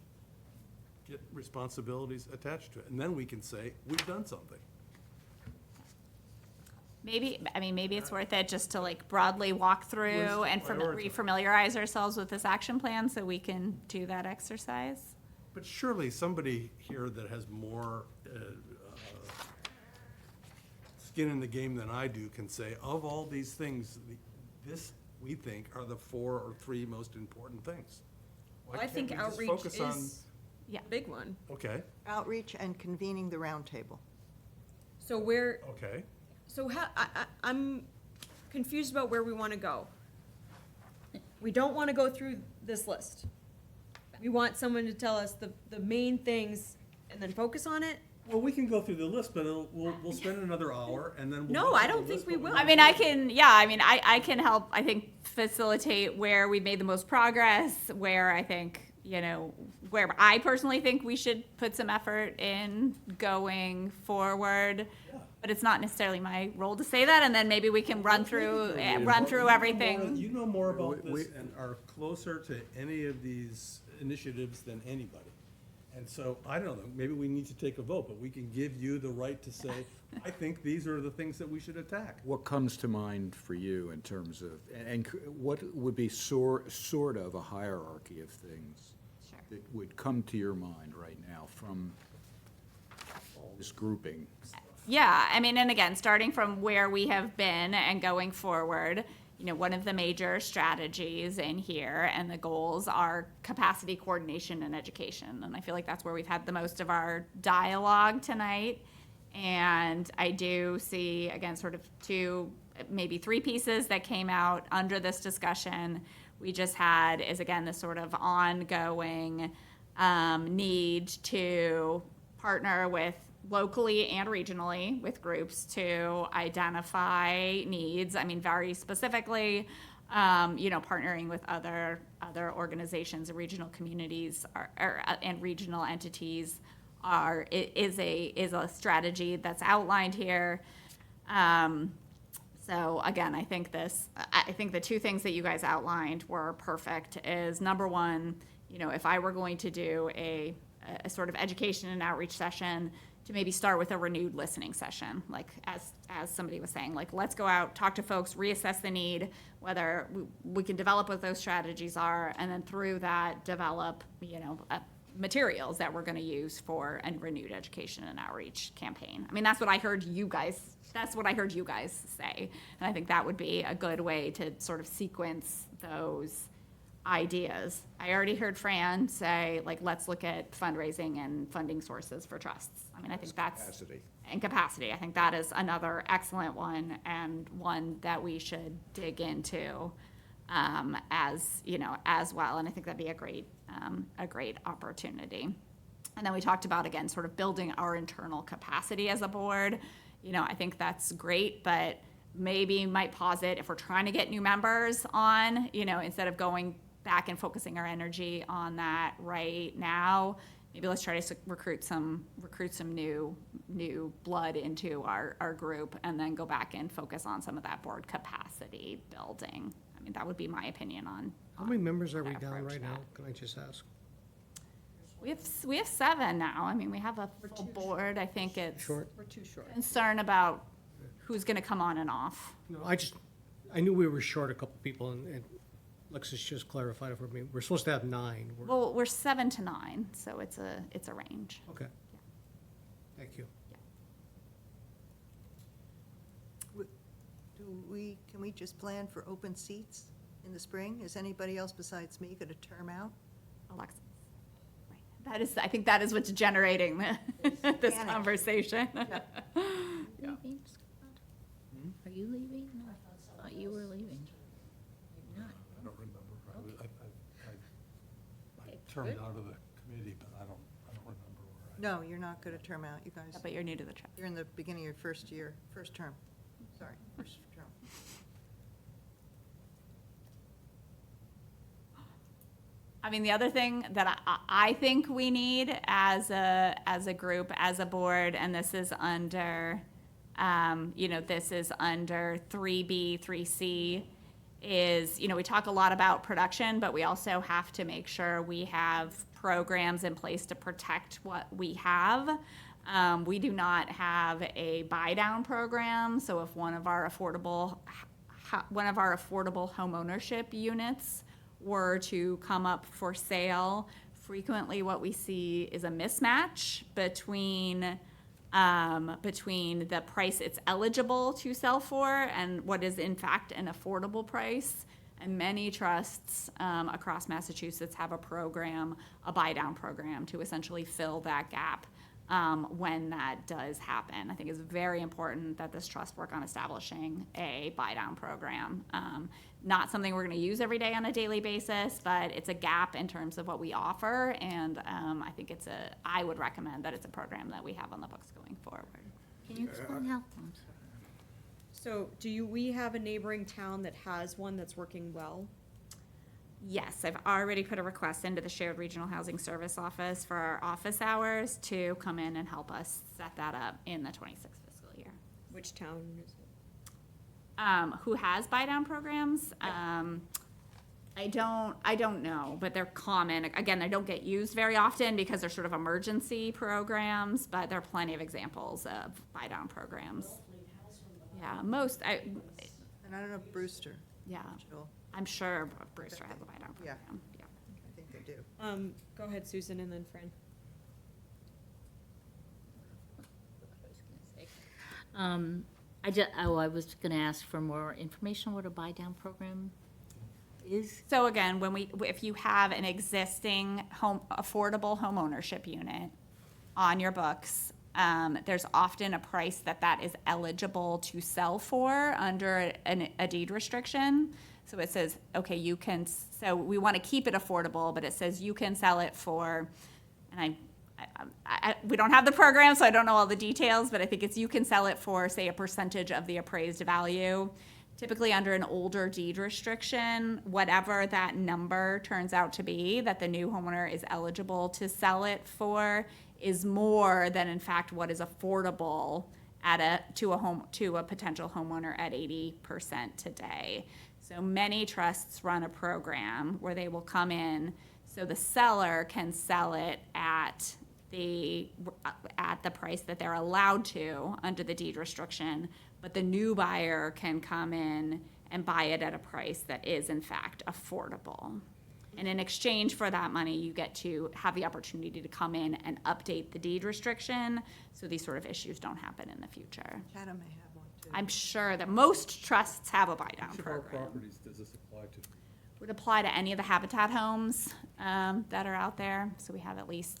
get responsibilities attached to it. And then we can say, we've done something. Maybe, I mean, maybe it's worth it just to like broadly walk through and prioritize. refamiliarize ourselves with this action plan so we can do that exercise. But surely somebody here that has more skin in the game than I do can say, of all these things, this, we think, are the 4 or 3 most important things. Why Well, I can't think we just outreach focus on- is Yeah. a big one. Okay, Outreach and convening the roundtable. So where, okay. so how, I'm confused about where we want to go. We don't want to go through this list. We want someone to tell us the main things and then focus on it. Well, we can go through the list, but we'll spend another hour and then we'll. No, go I through don't the think list, we but will. won't I mean, do I it. can, yeah, I mean, I can help, I think, facilitate where we made the most progress, where I think, you know, where I personally think we should put some effort in going forward. Yeah. But it's not necessarily my role to say that, and then maybe we can run through everything. You know more about We- this and are closer to any of these initiatives than anybody. And so, I don't know, maybe we need to take a vote, but we can give you the right to say, I think these are the things that we should attack. What comes to mind for you in terms of, and what would be sort of a hierarchy of things Sure. that would come to your mind right now from all this grouping? Yeah, I mean, and again, starting from where we have been and going forward, you know, one of the major strategies in here and the goals are capacity coordination and education. And I feel like that's where we've had the most of our dialogue tonight. And I do see, again, sort of 2, maybe 3 pieces that came out under this discussion. We just had is, again, this sort of ongoing need to partner with locally and regionally with groups to identify needs. I mean, very specifically, you know, partnering with other organizations and regional communities and regional entities is a strategy that's outlined here. So again, I think the 2 things that you guys outlined were perfect. Is number 1, you know, if I were going to do a sort of education and outreach session, to maybe start with a renewed listening session, like as somebody was saying, like, let's go out, talk to folks, reassess the need, whether we can develop what those strategies are, and then through that, develop, you know, materials that we're gonna use for a renewed education and outreach campaign. I mean, that's what I heard you guys say, and I think that would be a good way to sort of sequence those ideas. I already heard Fran say, like, let's look at fundraising and funding sources for trusts. I mean, I think that's. Capacity. And capacity, I think that is another excellent one, and one that we should dig into, as, you know, as well, and I think that'd be a great opportunity. And then we talked about, again, sort of building our internal capacity as a board. You know, I think that's great, but maybe might pause it if we're trying to get new members on, you know, instead of going back and focusing our energy on that right now. Maybe let's try to recruit some new blood into our group, and then go back and focus on some of that board capacity building. I mean, that would be my opinion on. How many members are we how to down approach right now? that. Can I just ask? We have 7 now. I mean, we have a full board. I think it's Short? We're too short. concern about who's gonna come on and off. No, I knew we were short a couple people, and Alexis just clarified it for me. We're supposed to have 9. Well, we're 7 to 9, so it's a range. Okay. Thank you. Can we just plan for open seats in the spring? Is anybody else besides me going to term out? Alexis. Right. I think that is what's generating this Panic. conversation. Leaving, Scott? Are you leaving? No, I thought you were leaving. You're not. I don't remember. I Okay, termed good. out of the committee, but I don't remember where I. No, you're not going to term out, you guys. But you're new to the trust. You're in the beginning of your first term. Sorry, first term. I mean, the other thing that I think we need as a group, as a board, and this is under, this is under 3B, 3C, is, we talk a lot about production, but we also have to make sure we have programs in place to protect what we have. We do not have a buy-down program, so if one of our affordable homeownership units were to come up for sale, frequently what we see is a mismatch between the price it's eligible to sell for and what is in fact an affordable price. And many trusts across Massachusetts have a program, a buy-down program, to essentially fill that gap when that does happen. I think it's very important that this trust work on establishing a buy-down program. Not something we're gonna use every day on a daily basis, but it's a gap in terms of what we offer, and I think I would recommend that it's a program that we have on the books going forward. Can you explain how? I'm sorry. So we have a neighboring town that has one that's working well? Yes, I've already put a request into the Shared Regional Housing Service Office for our office hours to come in and help us set that up in the 26th fiscal year. Which town is it? Who has buy-down programs? I don't know, but they're common. Again, they don't get used very often because they're sort of emergency programs, but there are plenty of examples of buy-down programs. Yeah, And I don't know if Brewster. yeah, Digital, I'm sure Brewster has a buy-down Yeah. program, yeah. I think they do. Go ahead, Susan, and then Fran. I was gonna ask for more information, what a buy-down program is. So again, if you have an existing affordable homeownership unit on your books, there's often a price that is eligible to sell for under a deed restriction. So it says, okay, so we want to keep it affordable, but it says you can sell it for, and we don't have the program, so I don't know all the details, but I think you can sell it for, say, a percentage of the appraised value. Typically under an older deed restriction, whatever that number turns out to be that the new homeowner is eligible to sell it for is more than in fact what is affordable to a potential homeowner at 80% today. So many trusts run a program where they will come in, so the seller can sell it at the price that they're allowed to under the deed restriction, but the new buyer can come in and buy it at a price that is in fact affordable. And in exchange for that money, you get to have the opportunity to come in and update the deed restriction, so these sort of issues don't happen in the future. Chatham may have one too. I'm sure that most trusts have a buy-down Which of our program. properties does this apply to? would apply to any of the Habitat homes that are out there. So we have at least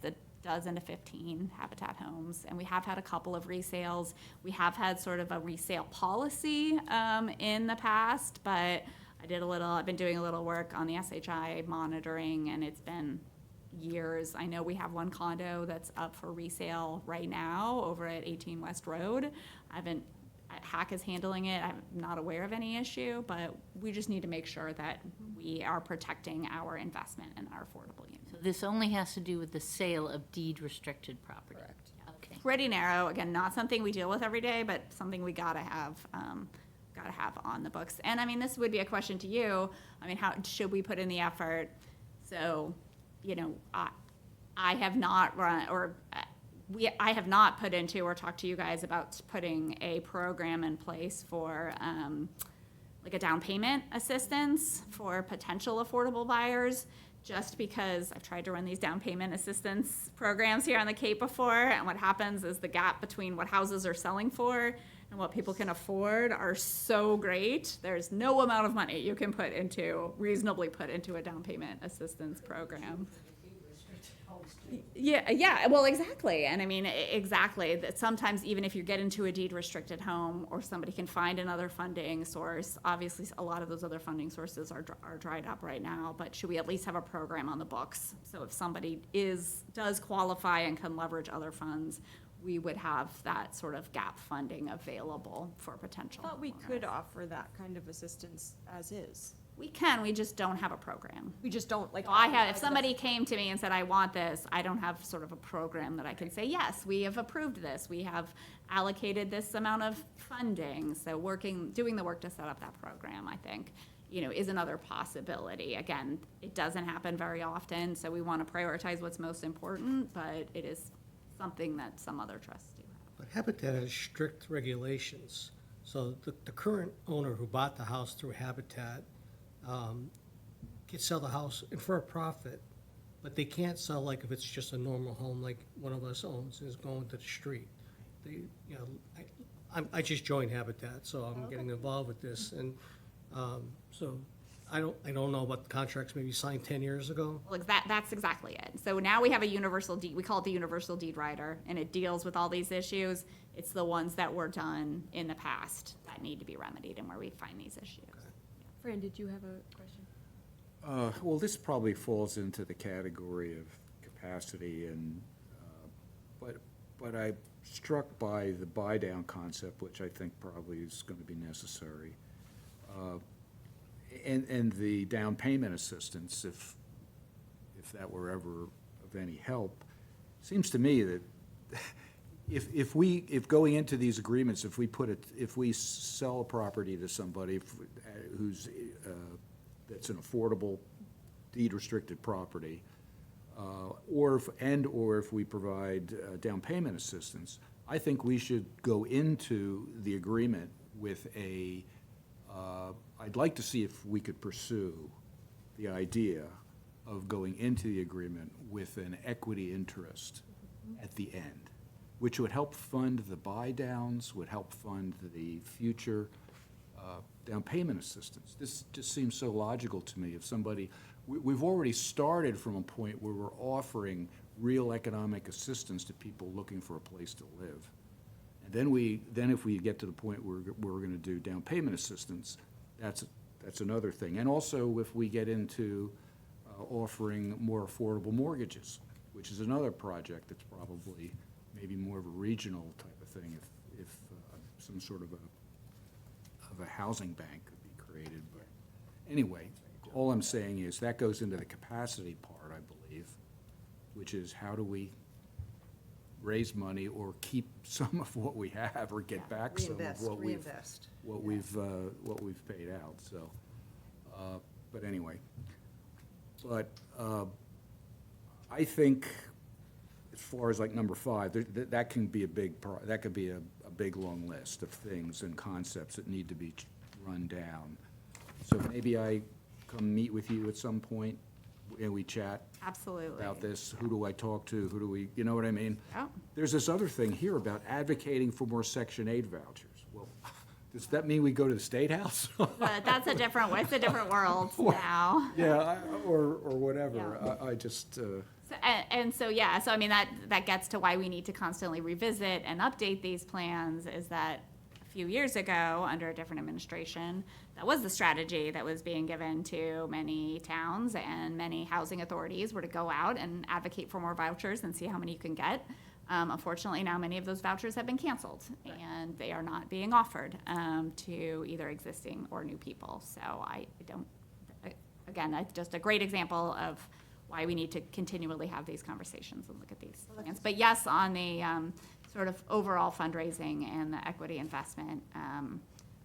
a dozen to 15 Habitat homes, and we have had a couple of resales. We have had sort of a resale policy in the past, but I've been doing a little work on the SHI monitoring, and it's been years. I know we have one condo that's up for resale right now over at 18 West Road. Hack is handling it. I'm not aware of any issue, but we just need to make sure that we are protecting our investment in our affordable units. So this only has to do with the sale of deed-restricted property? Correct. Okay. Pretty narrow, again, not something we deal with every day, but something we gotta have on the books. And I mean, this would be a question to you. I mean, how should we put in the effort? So, you know, I have not run, or I have not put into or talked to you guys about putting a program in place for, like a down payment assistance for potential affordable buyers, just because I've tried to run these down payment assistance programs here on the Cape before, and what happens is the gap between what houses are selling for and what people can afford are so great. There's no amount of money you can reasonably put into a down payment assistance program. Yeah, well, exactly. And I mean, exactly, that sometimes even if you get into a deed restricted home or somebody can find another funding source, obviously a lot of those other funding sources are dried up right now, but should we at least have a program on the books? So if somebody does qualify and can leverage other funds, we would have that sort of gap funding available for potential. I thought we homeowners. could offer that kind of assistance as is. We can, we just don't have a program. We just don't, like. So if somebody came to me and said, I want this, I don't have sort of a program that I can say, yes, we have approved this, we have allocated this amount of funding. So doing the work to set up that program, I think, is another possibility. Again, it doesn't happen very often, so we want to prioritize what's most important, but it is something that some other trusts do have. But Habitat has strict regulations. So the current owner who bought the house through Habitat can sell the house for a profit, but they can't sell like if it's just a normal home like one of us owns and is going to the street. I just joined Habitat, so I'm getting involved with this, and so I don't know about the contracts maybe signed 10 years ago. Well, that's exactly it. So now we have a universal deed, we call it the universal deed rider, and it deals with all these issues. It's the ones that were done in the past that need to be remedied and where we find these issues. Fran, did you have a question? Well, this probably falls into the category of capacity and, but I'm struck by the buy-down concept, which I think probably is going to be necessary. And the down payment assistance, if that were ever of any help. Seems to me that if going into these agreements, if we sell a property to somebody who's, that's an affordable deed-restricted property, or if we provide down payment assistance, I think we should go into the agreement with I'd like to see if we could pursue the idea of going into the agreement with an equity interest at the end, which would help fund the buy-downs, would help fund the future down payment assistance. This just seems so logical to me. If somebody, we've already started from a point where we're offering real economic assistance to people looking for a place to live. And then if we get to the point where we're gonna do down payment assistance, that's another thing. And also if we get into offering more affordable mortgages, which is another project that's probably maybe more of a regional type of thing if some sort of a housing bank could be created. But anyway, all I'm saying is that goes into the capacity part, I believe, which is how do we raise money or keep some of what we have or get back some of what we've paid out, so. But anyway, I think as far as like number 5, that can be that could be a big long list of things and concepts that need to be run down. So maybe I come meet with you at some point and we chat Absolutely. about this. Who do I talk to? Who do we, you know what I mean? Yeah. There's this other thing here about advocating for more Section 8 vouchers. Well, Does that mean we go to the State House? But that's a different, it's a different world now. Yeah, or whatever. I just, And so, yeah, so I mean, that gets to why we need to constantly revisit and update these plans, is that a few years ago, under a different administration, that was the strategy that was being given to many towns, and many housing authorities were to go out and advocate for more vouchers and see how many you can get. Unfortunately, now many of those vouchers have been canceled, and they are not being offered to either existing or new people. So I don't, again, it's just a great example of why we need to continually have these conversations and look at these plans. But yes, on the sort of overall fundraising and the equity investment,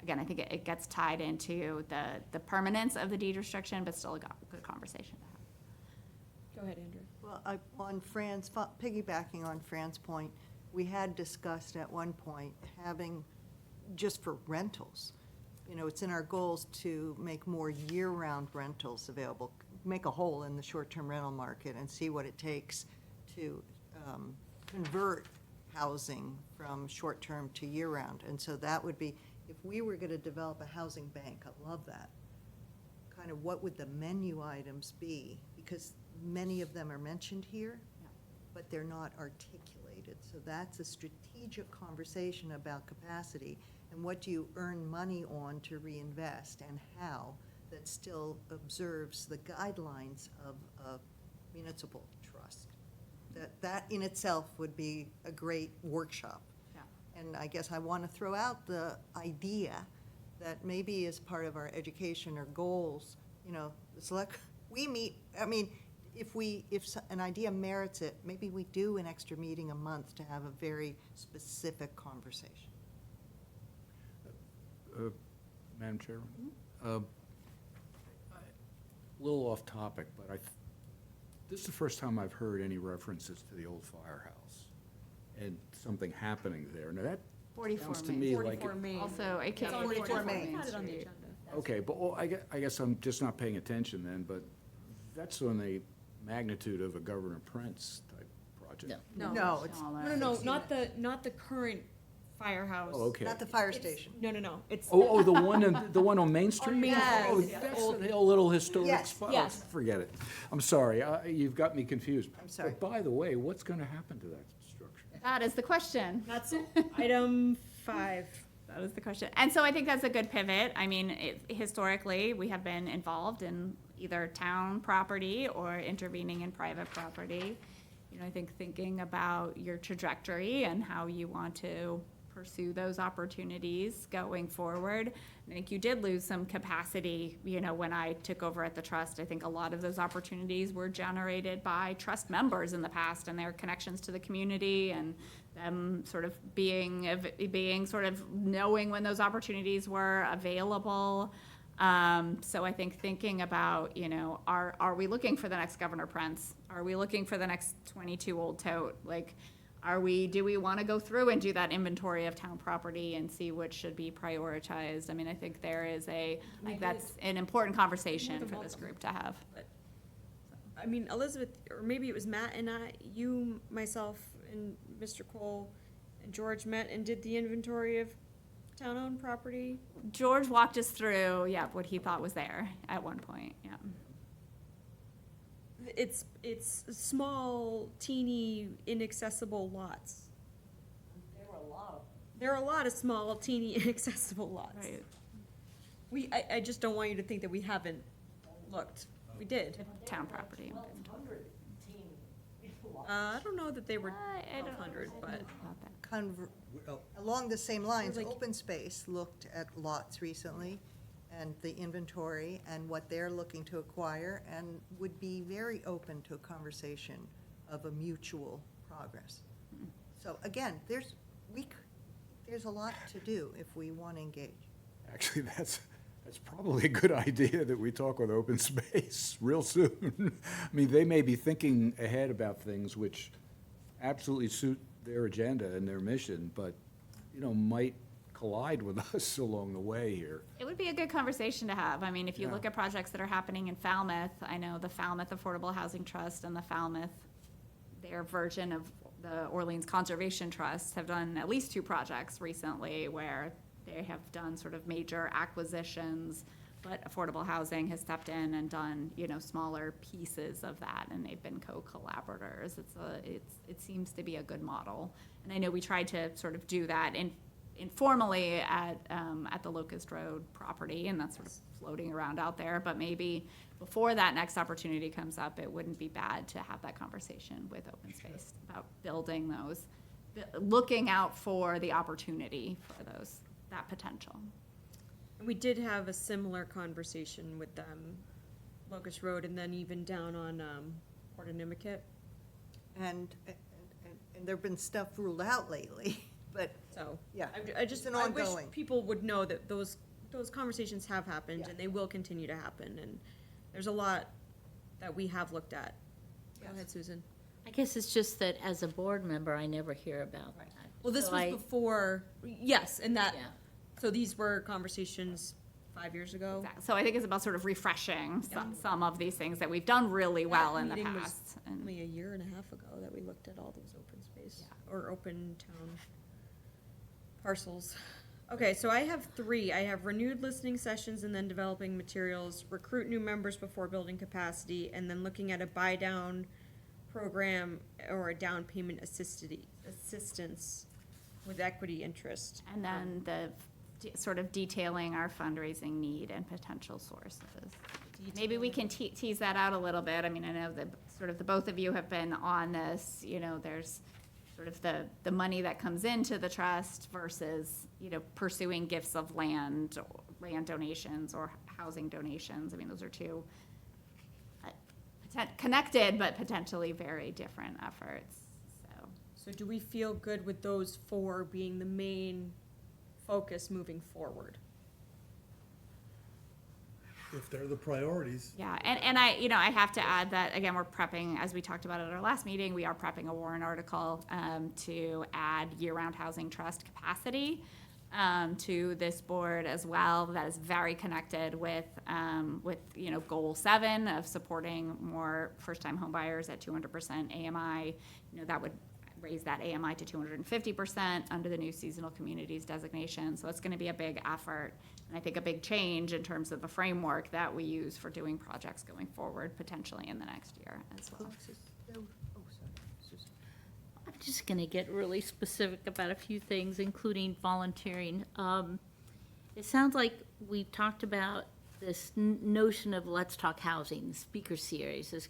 again, I think it gets tied into the permanence of the deed restriction, but still a good conversation to have. Go ahead, Andrew. Well, on Fran's, piggybacking on Fran's point, we had discussed at one point having, just for rentals, you know, it's in our goals to make more year-round rentals available, make a hole in the short-term rental market and see what it takes to convert housing from short-term to year-round. And so that would be, if we were going to develop a housing bank, I love that, kind of what would the menu items be? Because many of them are mentioned here, but they're not articulated. So that's a strategic conversation about capacity and what do you earn money on to reinvest and how, that still observes the guidelines of a municipal trust. That in itself would be a great workshop. Yeah. And I guess I want to throw out the idea that maybe as part of our education or goals, you know, we meet, I mean, if an idea merits it, maybe we do an extra meeting a month to have a very specific conversation. Madam Chair, a little off topic, but this is the first time I've heard any references to the old firehouse and something happening there. Now, that 44 sounds to Main. me like. 44 Main. Also, it It's came on 44 Main. Main Had it on the Street. agenda. Okay, but well, I guess I'm just not paying attention then, but that's on the magnitude of a Governor Prince type project. No. No, it's Smaller. No, not the current firehouse. Oh, okay. not the fire It's- station. No, it's. Oh, the one on Main Street? Main Oh, Street, yeah. that's a little historic Yes, spot. yes. Forget it. I'm sorry, you've got me confused. I'm sorry. But by the way, what's gonna happen to that structure? That is the question. That's item 5. That was the question. And so I think that's a good pivot. I mean, historically, we have been involved in either town property or intervening in private property. You know, I think thinking about your trajectory and how you want to pursue those opportunities going forward. I think you did lose some capacity, you know, when I took over at the trust. I think a lot of those opportunities were generated by trust members in the past and their connections to the community and them sort of being sort of knowing when those opportunities were available. So I think thinking about, you know, are we looking for the next Governor Prince? Are we looking for the next 22 Old Tote? Like, do we want to go through and do that inventory of town property and see which should be prioritized? I mean, I think that's an important conversation for this group to have. I mean, Elizabeth, or maybe it was Matt and you, myself, and Mr. Cole and George met and did the inventory of town-owned property. George walked us through, what he thought was there at one point, yeah. It's small, teeny, inaccessible lots. There were a lot of them. There are a lot of small, teeny, inaccessible lots. Right. I just don't want you to think that we haven't looked. We did. Town property. 1,200 teeny lots. I don't know that they were I don't 100, but About that. Along the same lines, Like- Open Space looked at lots recently and the inventory and what they're looking to acquire and would be very open to a conversation of a mutual progress. So again, there's a lot to do if we want to engage. Actually, that's probably a good idea that we talk with Open Space real soon. I mean, they may be thinking ahead about things which absolutely suit their agenda and their mission, but, you know, might collide with us along the way here. It would be a good conversation to have. I mean, if you Yeah. look at projects that are happening in Falmouth, I know the Falmouth Affordable Housing Trust and the Falmouth, their version of the Orleans Conservation Trust have done at least 2 projects recently where they have done sort of major acquisitions, but affordable housing has stepped in and done, you know, smaller pieces of that, and they've been co-collaborators. It seems to be a good model. And I know we tried to sort of do that informally at the Locust Road property, and that's sort of floating around out there, but maybe before that next opportunity comes up, it wouldn't be bad to have that conversation with Open Space about building those, looking out for the opportunity for that potential. We did have a similar conversation with them, Locust Road, and then even down on Port of Nimicut. And there've been stuff ruled out lately, but So, Yeah, I just, it's an I wish ongoing. people would know that those conversations have happened, Yeah. and they will continue to happen, and there's a lot that we have looked at. Go Yes. ahead, Susan. I guess it's just that as a board member, I never hear about that. Well, this So was I- before, yes, and that, Yeah. so these were conversations 5 years ago. So I think it's about sort of refreshing some of these things that we've done really well in the That meeting was past. And Only a year and a half ago that we looked at all those open space, or open town parcels. Okay, so I have 3. I have renewed listening sessions and then developing materials, recruit new members before building capacity, and then looking at a buy-down program or a down payment assistance with equity interest. And then sort of detailing our fundraising need and potential sources. Maybe we can tease that out a little bit. I mean, I know that sort of the both of you have been on this, you know, there's sort of the money that comes into the trust versus, you know, pursuing gifts of land donations or housing donations. I mean, those are two connected but potentially very different efforts, so. So do we feel good with those 4 being the main focus moving forward? If they're the priorities. Yeah, and I, you know, I have to add that, again, we're prepping, as we talked about at our last meeting, we are prepping a warrant article to add year-round housing trust capacity to this board as well. That is very connected with, you know, goal 7 of supporting more first-time homebuyers at 200% AMI. You know, that would raise that AMI to 250% under the new seasonal communities designation. So it's gonna be a big effort, and I think a big change in terms of the framework that we use for doing projects going forward, potentially in the next year as well. I'm just gonna get really specific about a few things, including volunteering. It sounds like we've talked about this notion of Let's Talk Housing, the speaker series.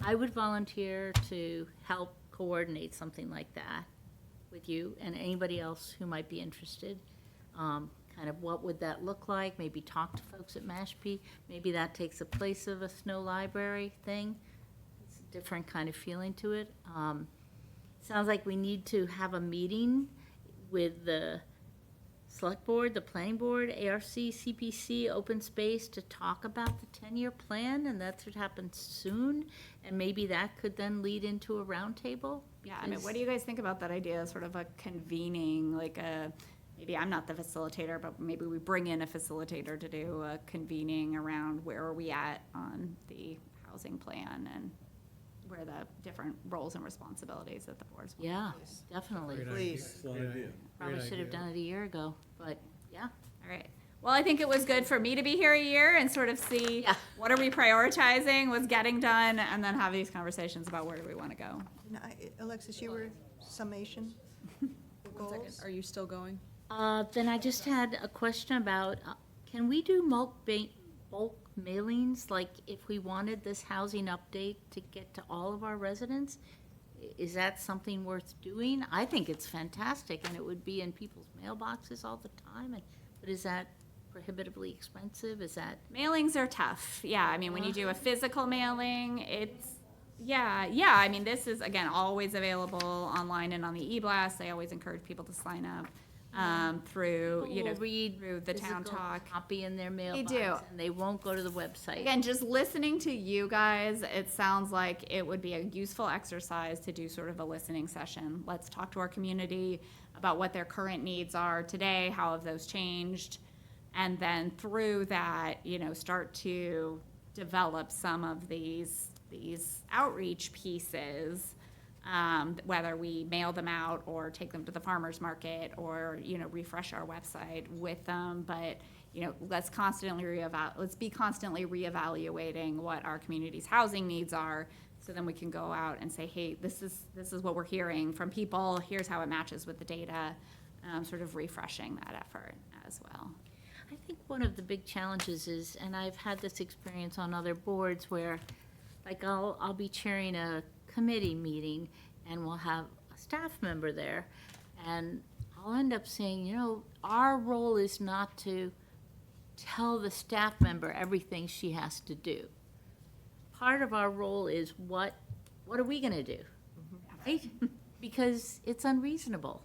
I would volunteer to help coordinate something like that with you and anybody else who might be interested. Kind of what would that look like? Maybe talk to folks at Mashpee. Maybe that takes the place of a Snow Library thing. It's a different kind of feeling to it. Sounds like we need to have a meeting with the Select Board, the Planning Board, ARC, CPC, Open Space to talk about the 10-year plan, and that should happen soon. And maybe that could then lead into a roundtable. Yeah, I mean, what do you guys think about that idea, sort of a convening, like maybe I'm not the facilitator, but maybe we bring in a facilitator to do a convening around where are we at on the housing plan and where the different roles and responsibilities that the boards want. Yeah, definitely. Great Please. Excellent idea. Probably Great should have idea. done it a year ago, but yeah. All right. Well, I think it was good for me to be here a year and sort of see Yeah. what are we prioritizing, what's getting done, and then have these conversations about where do we want to go. Alexis, you were summation? The One second, goals? are you still going? Then I just had a question about, can we do bulk mailings, like if we wanted this housing update to get to all of our residents? Is that something worth doing? I think it's fantastic, and it would be in people's mailboxes all the time, but is that prohibitively expensive? Is that? Mailings are tough. Yeah, I mean, when you do a physical mailing, it's, yeah, I mean, this is, again, always available online and on the e-blast. I always encourage people to sign up through, you know, through the town physical talk. Copy in their mailbox. do. And they won't go to the website. Again, just listening to you guys, it sounds like it would be a useful exercise to do sort of a listening session. Let's talk to our community about what their current needs are today, how have those changed? And then through that, you know, start to develop some of these outreach pieces whether we mail them out or take them to the farmer's market or, refresh our website with them. But, let's be constantly reevaluating what our community's housing needs are. So then we can go out and say, hey, this is what we're hearing from people. Here's how it matches with the data, sort of refreshing that effort as well. I think one of the big challenges is, and I've had this experience on other boards where, like, I'll be chairing a committee meeting and we'll have a staff member there, and I'll end up saying, our role is not to tell the staff member everything she has to do. Part of our role is what are we gonna do, right? Because it's unreasonable.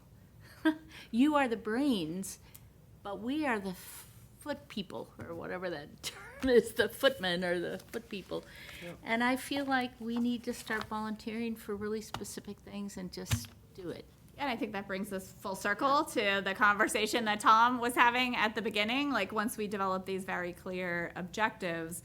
You are the brains, but we are the foot people, or whatever that term is, the footmen or the foot people. And I feel like we need to start volunteering for really specific things and just do it. And I think that brings us full circle to the conversation that Tom was having at the beginning. Like, once we develop these very clear objectives,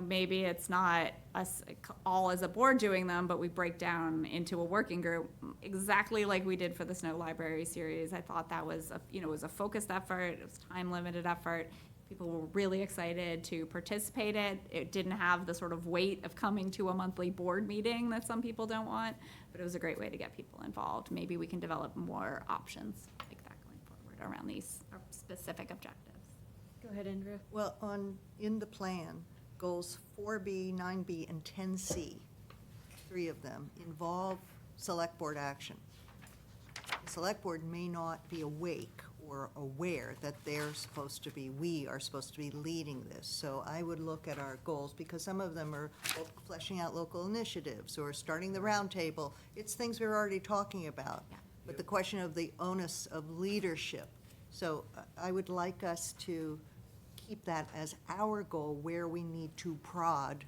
maybe it's not us all as a board doing them, but we break down into a working group, exactly like we did for the Snow Library series. I thought that was was a focused effort. It was time-limited effort. People were really excited to participate in it. It didn't have the sort of weight of coming to a monthly board meeting that some people don't want, but it was a great way to get people involved. Maybe we can develop more options like that going forward around these specific objectives. Go ahead, Andrea. Well, in the plan, goals 4B, 9B, and 10C, 3 of them, involve select board action. The select board may not be awake or aware that we are supposed to be leading this. So I would look at our goals, because some of them are fleshing out local initiatives or starting the roundtable. It's things we're already talking about. Yeah. But the question of the onus of leadership. So I would like us to keep that as our goal, where we need to prod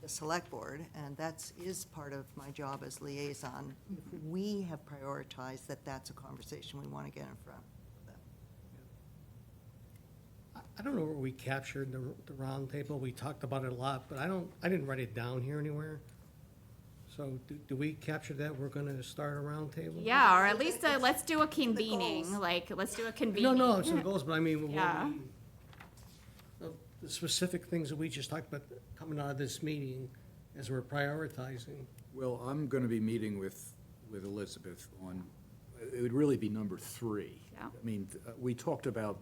the select board, and is part of my job as liaison. If we have prioritized that that's a conversation we want to get in front of them. I don't know where we captured the roundtable. We talked about it a lot, but I didn't write it down here anywhere. So do we capture that? We're gonna start a roundtable? Yeah, or at least let's do a goals. convening, let's do a convening. No, it's in goals, but I mean, Yeah. the specific things that we just talked about coming out of this meeting as we're prioritizing. Well, I'm going to be meeting with Elizabeth on, it would really be number 3. Yeah. I mean, we talked about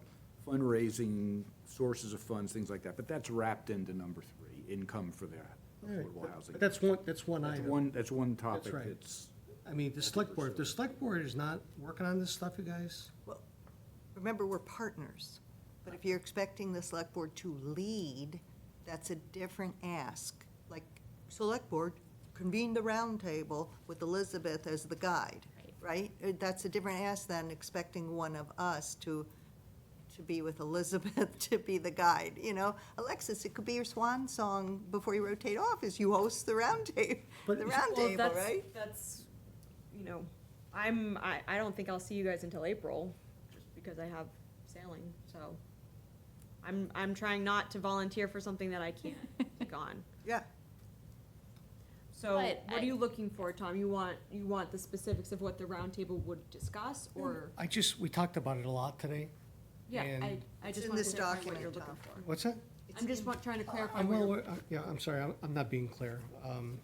fundraising, sources of funds, things like that, but that's wrapped into number 3, income for the affordable housing. But that's one item. That's one topic. right. It's, I mean, the select board, if the select board is not working on this stuff, you guys, Well, remember, we're partners, but if you're expecting the select board to lead, that's a different ask. Like, select board, convene the roundtable with Elizabeth as the guide, right? That's a different ask than expecting one of us to be with Elizabeth to be the guide, Alexis, it could be your swan song before you rotate off, is you host the roundtable, But- right? That's, I don't think I'll see you guys until April, just because I have sailing, so. I'm trying not to volunteer for something that I can't take on. Yeah. So But what are you looking for, Tom? You want the specifics of what the roundtable would discuss, or? we talked about it a lot today. Yeah, And- I It's just in want this to clarify what document, you're looking Tom. for. What's that? I'm just trying to clarify I'm what well, you're, yeah, I'm sorry, I'm not being clear.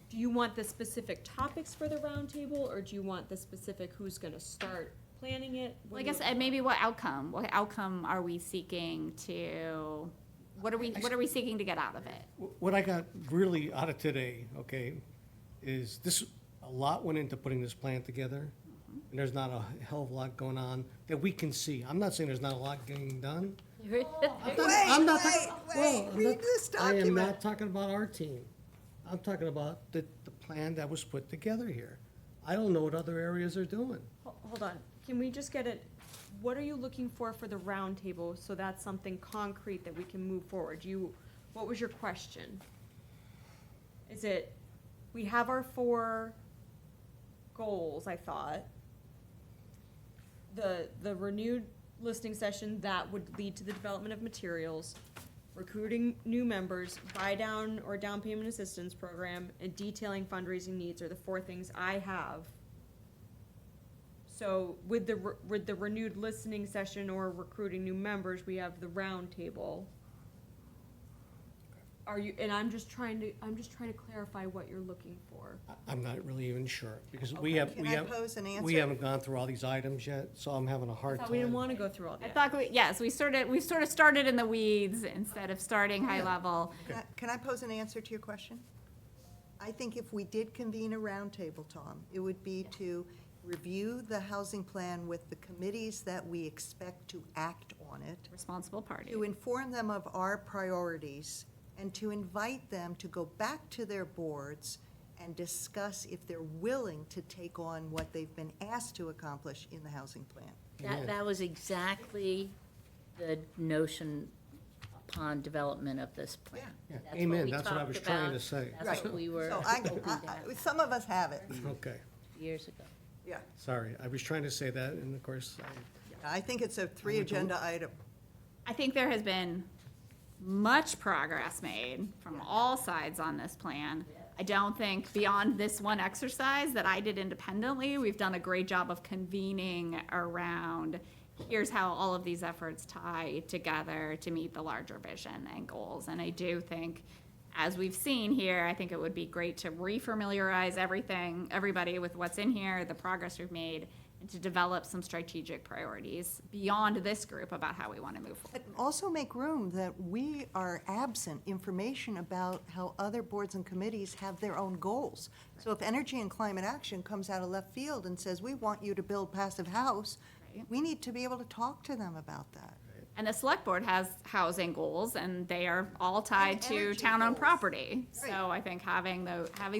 do you want the specific topics for the roundtable, or do you want the specific who's gonna start planning it? Well, I guess maybe what outcome are we seeking to, what are we seeking to get out of it? What I got really out of today, okay, is a lot went into putting this plan together, and there's not a hell of a lot going on that we can see. I'm not saying there's not a lot getting done. I'm not talking- well, I'm read not- this I am document. not talking about our team. I'm talking about the plan that was put together here. I don't know what other areas are doing. Hold on, can we just get it, what are you looking for the roundtable, so that's something concrete that we can move forward? What was your question? Is it, we have our 4 goals, I thought. The renewed listening session, that would lead to the development of materials. recruiting new members, buy down or down payment assistance program, and detailing fundraising needs are the four things I have. So with the renewed listening session or recruiting new members, we have the round table. Are you, and I'm just trying to clarify what you're looking for. I'm not really even sure, because Can I pose an we answer? haven't gone through all these items yet, so I'm having a I hard thought we didn't time. wanna go through all I that. thought, yes, we sort of started in the weeds instead of starting high level. Can I pose an answer to your question? I think if we did convene a roundtable, Tom, it would be to review the housing plan with the committees that we expect to act on it, Responsible party. to inform them of our priorities, and to invite them to go back to their boards and discuss if they're willing to take on what they've been asked to accomplish in the housing plan. That was exactly the notion upon development of this plan. Yeah, That's what amen. we That's what I talked was trying to about. say. That's what we were So hoping to have some of us have it, Okay, years ago. yeah. sorry, I was trying to say that, and of course, I think it's a three-agenda item. I think there has been much progress made from all sides on this plan. I don't think beyond this one exercise that I did independently, we've done a great job of convening around, here's how all of these efforts tie together to meet the larger vision and goals. And I do think, as we've seen here, I think it would be great to refamiliarize everybody with what's in here, the progress we've made, and to develop some strategic priorities beyond this group about how we want to move forward. But also make room that we are absent information about how other boards and committees have their own goals. So if Energy and Climate Action comes out of left field and says, we want you to build passive house, Right. we need to be able to talk to them about that. And the select board has housing goals, and they are all tied And to energy town-owned goals. property. Right. So I think having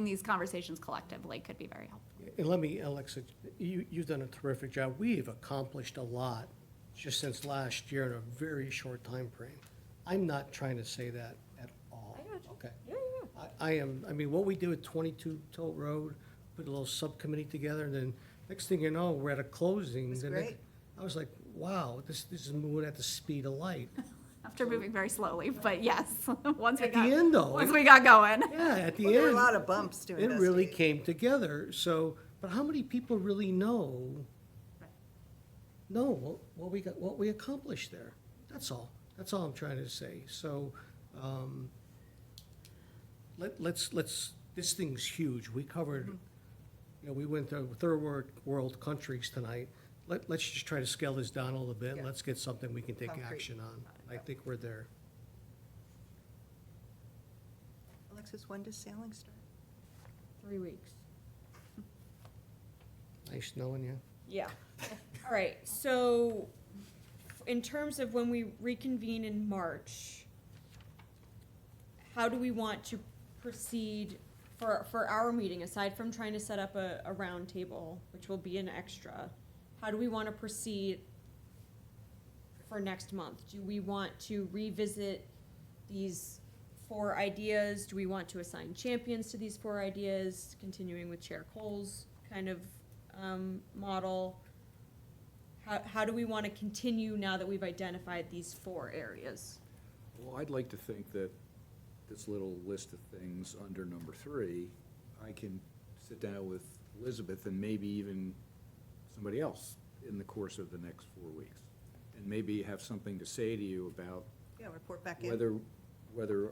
these conversations collectively could be very helpful. and let me, Alexa, you've done a terrific job. We've accomplished a lot just since last year in a very short time frame. I'm not trying to say that at all. I got you. Okay. Yeah, yeah. I am, I mean, what we did with 22 Tote Road, put a little subcommittee together, and then next thing you know, we're at a closing. was the great. next- I was like, wow, this is moving at the speed of light. After moving very slowly, but yes, once we At got, the end, though. once we got going. Yeah, at the Well, there were a end. lot of bumps to It really investigate. came together, so, but how many people really know what we accomplished there? That's all I'm trying to say, so, let's, this thing's huge, we covered, you know, we went to third world countries tonight. Let's just try to scale this down a little bit, Yeah. let's get something we can take Concrete. action on. I think we're there. Alexis, when does sailing start? 3 weeks. Nice knowing you. Yeah. All right, so in terms of when we reconvene in March, how do we want to proceed for our meeting, aside from trying to set up a round table, which will be an extra? How do we want to proceed for next month? Do we want to revisit these 4 ideas? Do we want to assign champions to these 4 ideas, continuing with Chair Cole's kind of model? How do we want to continue now that we've identified these 4 areas? Well, I'd like to think that this little list of things under number 3, I can sit down with Elizabeth and maybe even somebody else in the course of the next 4 weeks. And maybe have something to say to you about Yeah, report back in. whether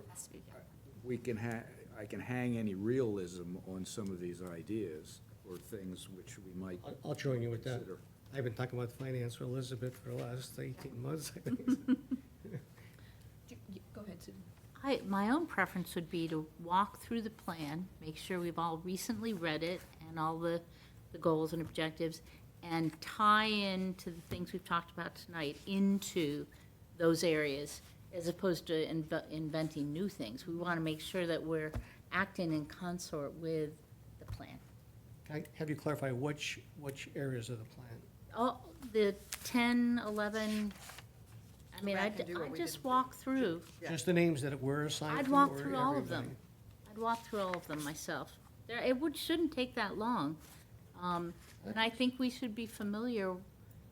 we can I can hang any realism on some of these ideas or things which we might I'll join you with that. consider. I've been talking about finance with Elizabeth for the last 18 months, I think. Go ahead, Susan. My own preference would be to walk through the plan, make sure we've all recently read it and all the goals and objectives, and tie into the things we've talked about tonight into those areas, as opposed to inventing new things. We want to make sure that we're acting in consort with the plan. Can I have you clarify which areas of the plan? Oh, the 10, 11, I mean, back and do what I'd we just did. walk through. Yeah. Just the names that were assigned I'd to, walk or through all of them. everybody? I'd walk through all of them myself. Shouldn't take that long. And I think we should be familiar,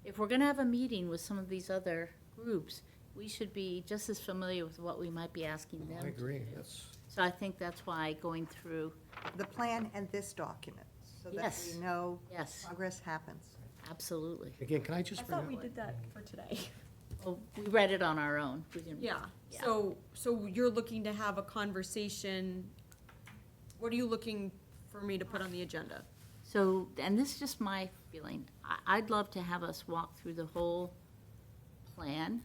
if we're gonna have a meeting with some of these other groups, we should be just as familiar with what we might be asking them. I agree, to do. that's, So I think that's why going through, The plan and this document, so that Yes. we know yes, progress happens. absolutely. again, can I I just bring thought up? we did that for today. Well, we read it on our own. We didn't. Yeah, Yeah. so you're looking to have a conversation, what are you looking for me to put on the agenda? So, and this is just my feeling, I'd love to have us walk through the whole plan,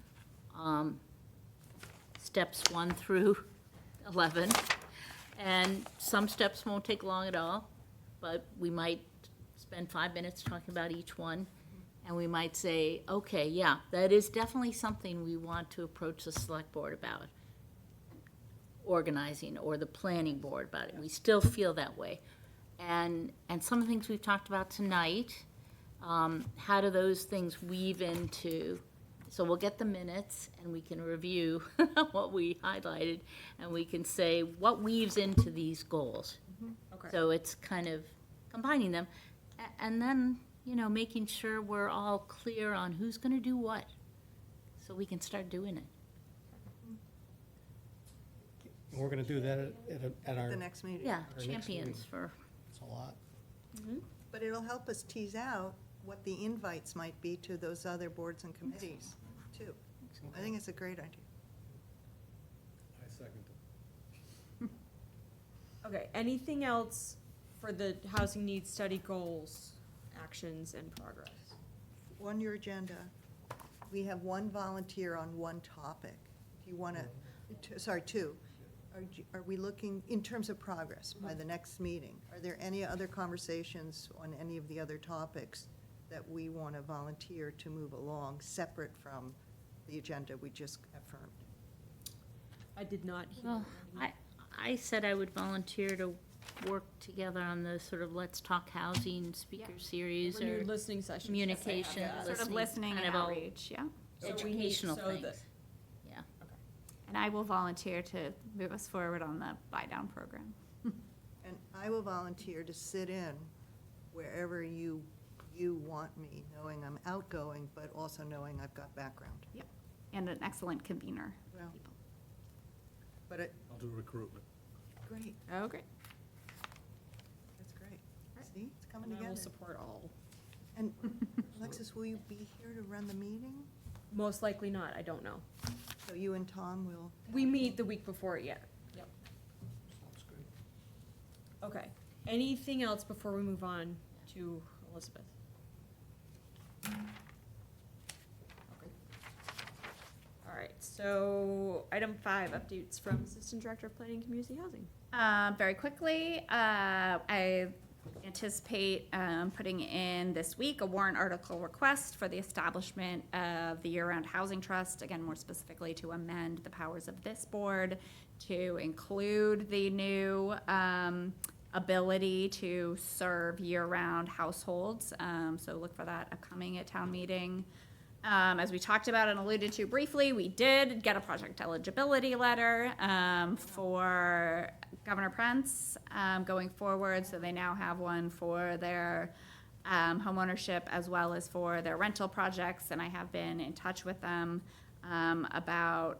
steps 1 through 11. And some steps won't take long at all, but we might spend 5 minutes talking about each one. And we might say, okay, yeah, that is definitely something we want to approach the select board about. Organizing, or the planning board about it. We still feel that way. And some of the things we've talked about tonight, how do those things weave into, so we'll get the minutes and we can review what we highlighted, and we can say what weaves into these goals. Okay. So it's kind of combining them, and then, you know, making sure we're all clear on who's gonna do what, so we can start doing it. We're gonna do that at our, The next meeting. Yeah, next champions meeting. for, it's a lot. But it'll help us tease out what the invites might be to those other boards and committees, too. I think it's a great idea. I second it. Okay, anything else for the housing needs study goals, actions, and progress? On your agenda, we have one volunteer on one topic. Do you want to, sorry, two. Are we looking, in terms of progress, by the next meeting, are there any other conversations on any of the other topics that we want to volunteer to move along, separate from the agenda we just affirmed? I did not hear. well, I said I would volunteer to work together on the sort of Let's Talk Housing speaker series or Renewed listening sessions. communication, Yeah. Sort of listening kind and of all outreach, yeah. So we need- educational so the- things. Yeah, And I will volunteer to move us forward on the buy-down program. And I will volunteer to sit in wherever you want me, knowing I'm outgoing, but also knowing I've got background. Yep. And an excellent convener. Well, but it, I'll do recruitment. great, Oh, great. that's great. See, it's coming And I will together. support all. And Alexis, will you be here to run the meeting? Most likely not, I don't know. So you and Tom will? We meet the week before it, yeah. Yep. Sounds good. Okay. Anything else before we move on to Elizabeth? Okay. All right, so item 5, updates from Assistant Director of Planning and Community Housing. Very quickly, I anticipate putting in this week a warrant article request for the establishment of the year-round housing trust, again, more specifically to amend the powers of this board to include the new ability to serve year-round households. So look for that upcoming at town meeting. As we talked about and alluded to briefly, we did get a project eligibility letter for Governor Prince going forward. So they now have one for their homeownership as well as for their rental projects. And I have been in touch with them about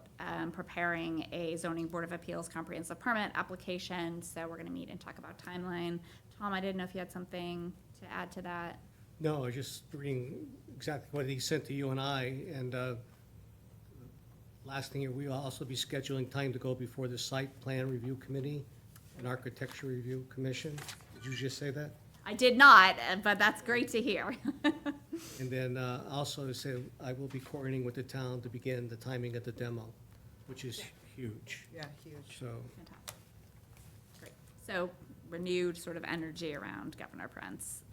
preparing a zoning board of appeals comprehensive permit application. So we're going to meet and talk about timeline. Tom, I didn't know if you had something to add to that. No, I was just reading exactly what he sent to you and I, and last thing here, we'll also be scheduling time to go before the Site Plan Review Committee and Architecture Review Commission. Did you just say that? I did not, but that's great to hear. And then also to say, I will be coordinating with the town to begin the timing of the demo, which is huge, Yeah, huge. so. Fantastic. Great. So renewed sort of energy around Governor Prince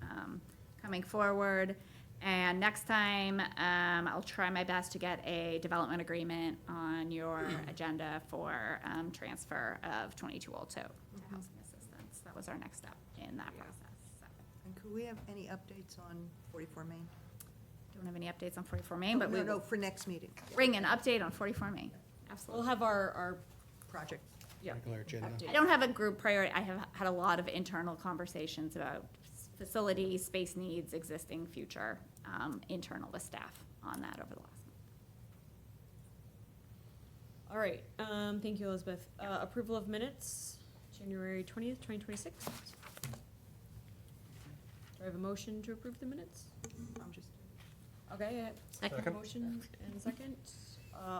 coming forward. And next time, I'll try my best to get a development agreement on your agenda for transfer of 2202 to housing assistance. That was our next step in that process. So, And could we have any updates on 44 Main? don't have any updates on 44 Main, but we No, will for next meeting. bring an update on 44 Main. We'll Absolutely. have our Project. yeah. Regular agenda. update. I don't have a group priority. I have had a lot of internal conversations about facilities, space needs, existing, future, internal with staff on that over the last month. All right, thank you, Elizabeth. Approval of minutes, January 20th, 2026. Do I have a motion to approve the minutes? I'm just, Okay, Second. Second. motion and a second.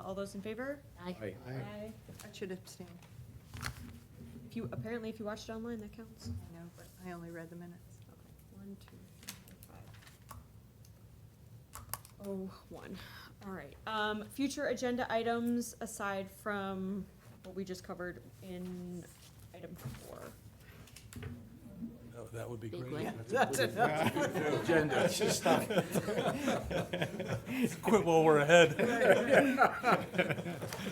All those in favor? Aye. Aye. Aye. I should abstain, If you, apparently if you watched it online, that counts. I know, but I only read the minutes. Okay, 1, 2, 3, 4, 5. Oh, 1. All right. Future agenda items aside from what we just covered in item 4. That would be Big great. one. Agenda. Quit while we're ahead.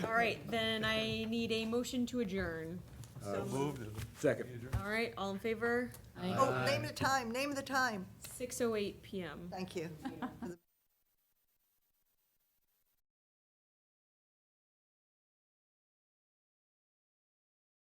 All right, then I need a motion to adjourn. So Moved. Second. All right, all in favor? Aye. Oh, name the time, name the time. 6:08 PM. Thank you.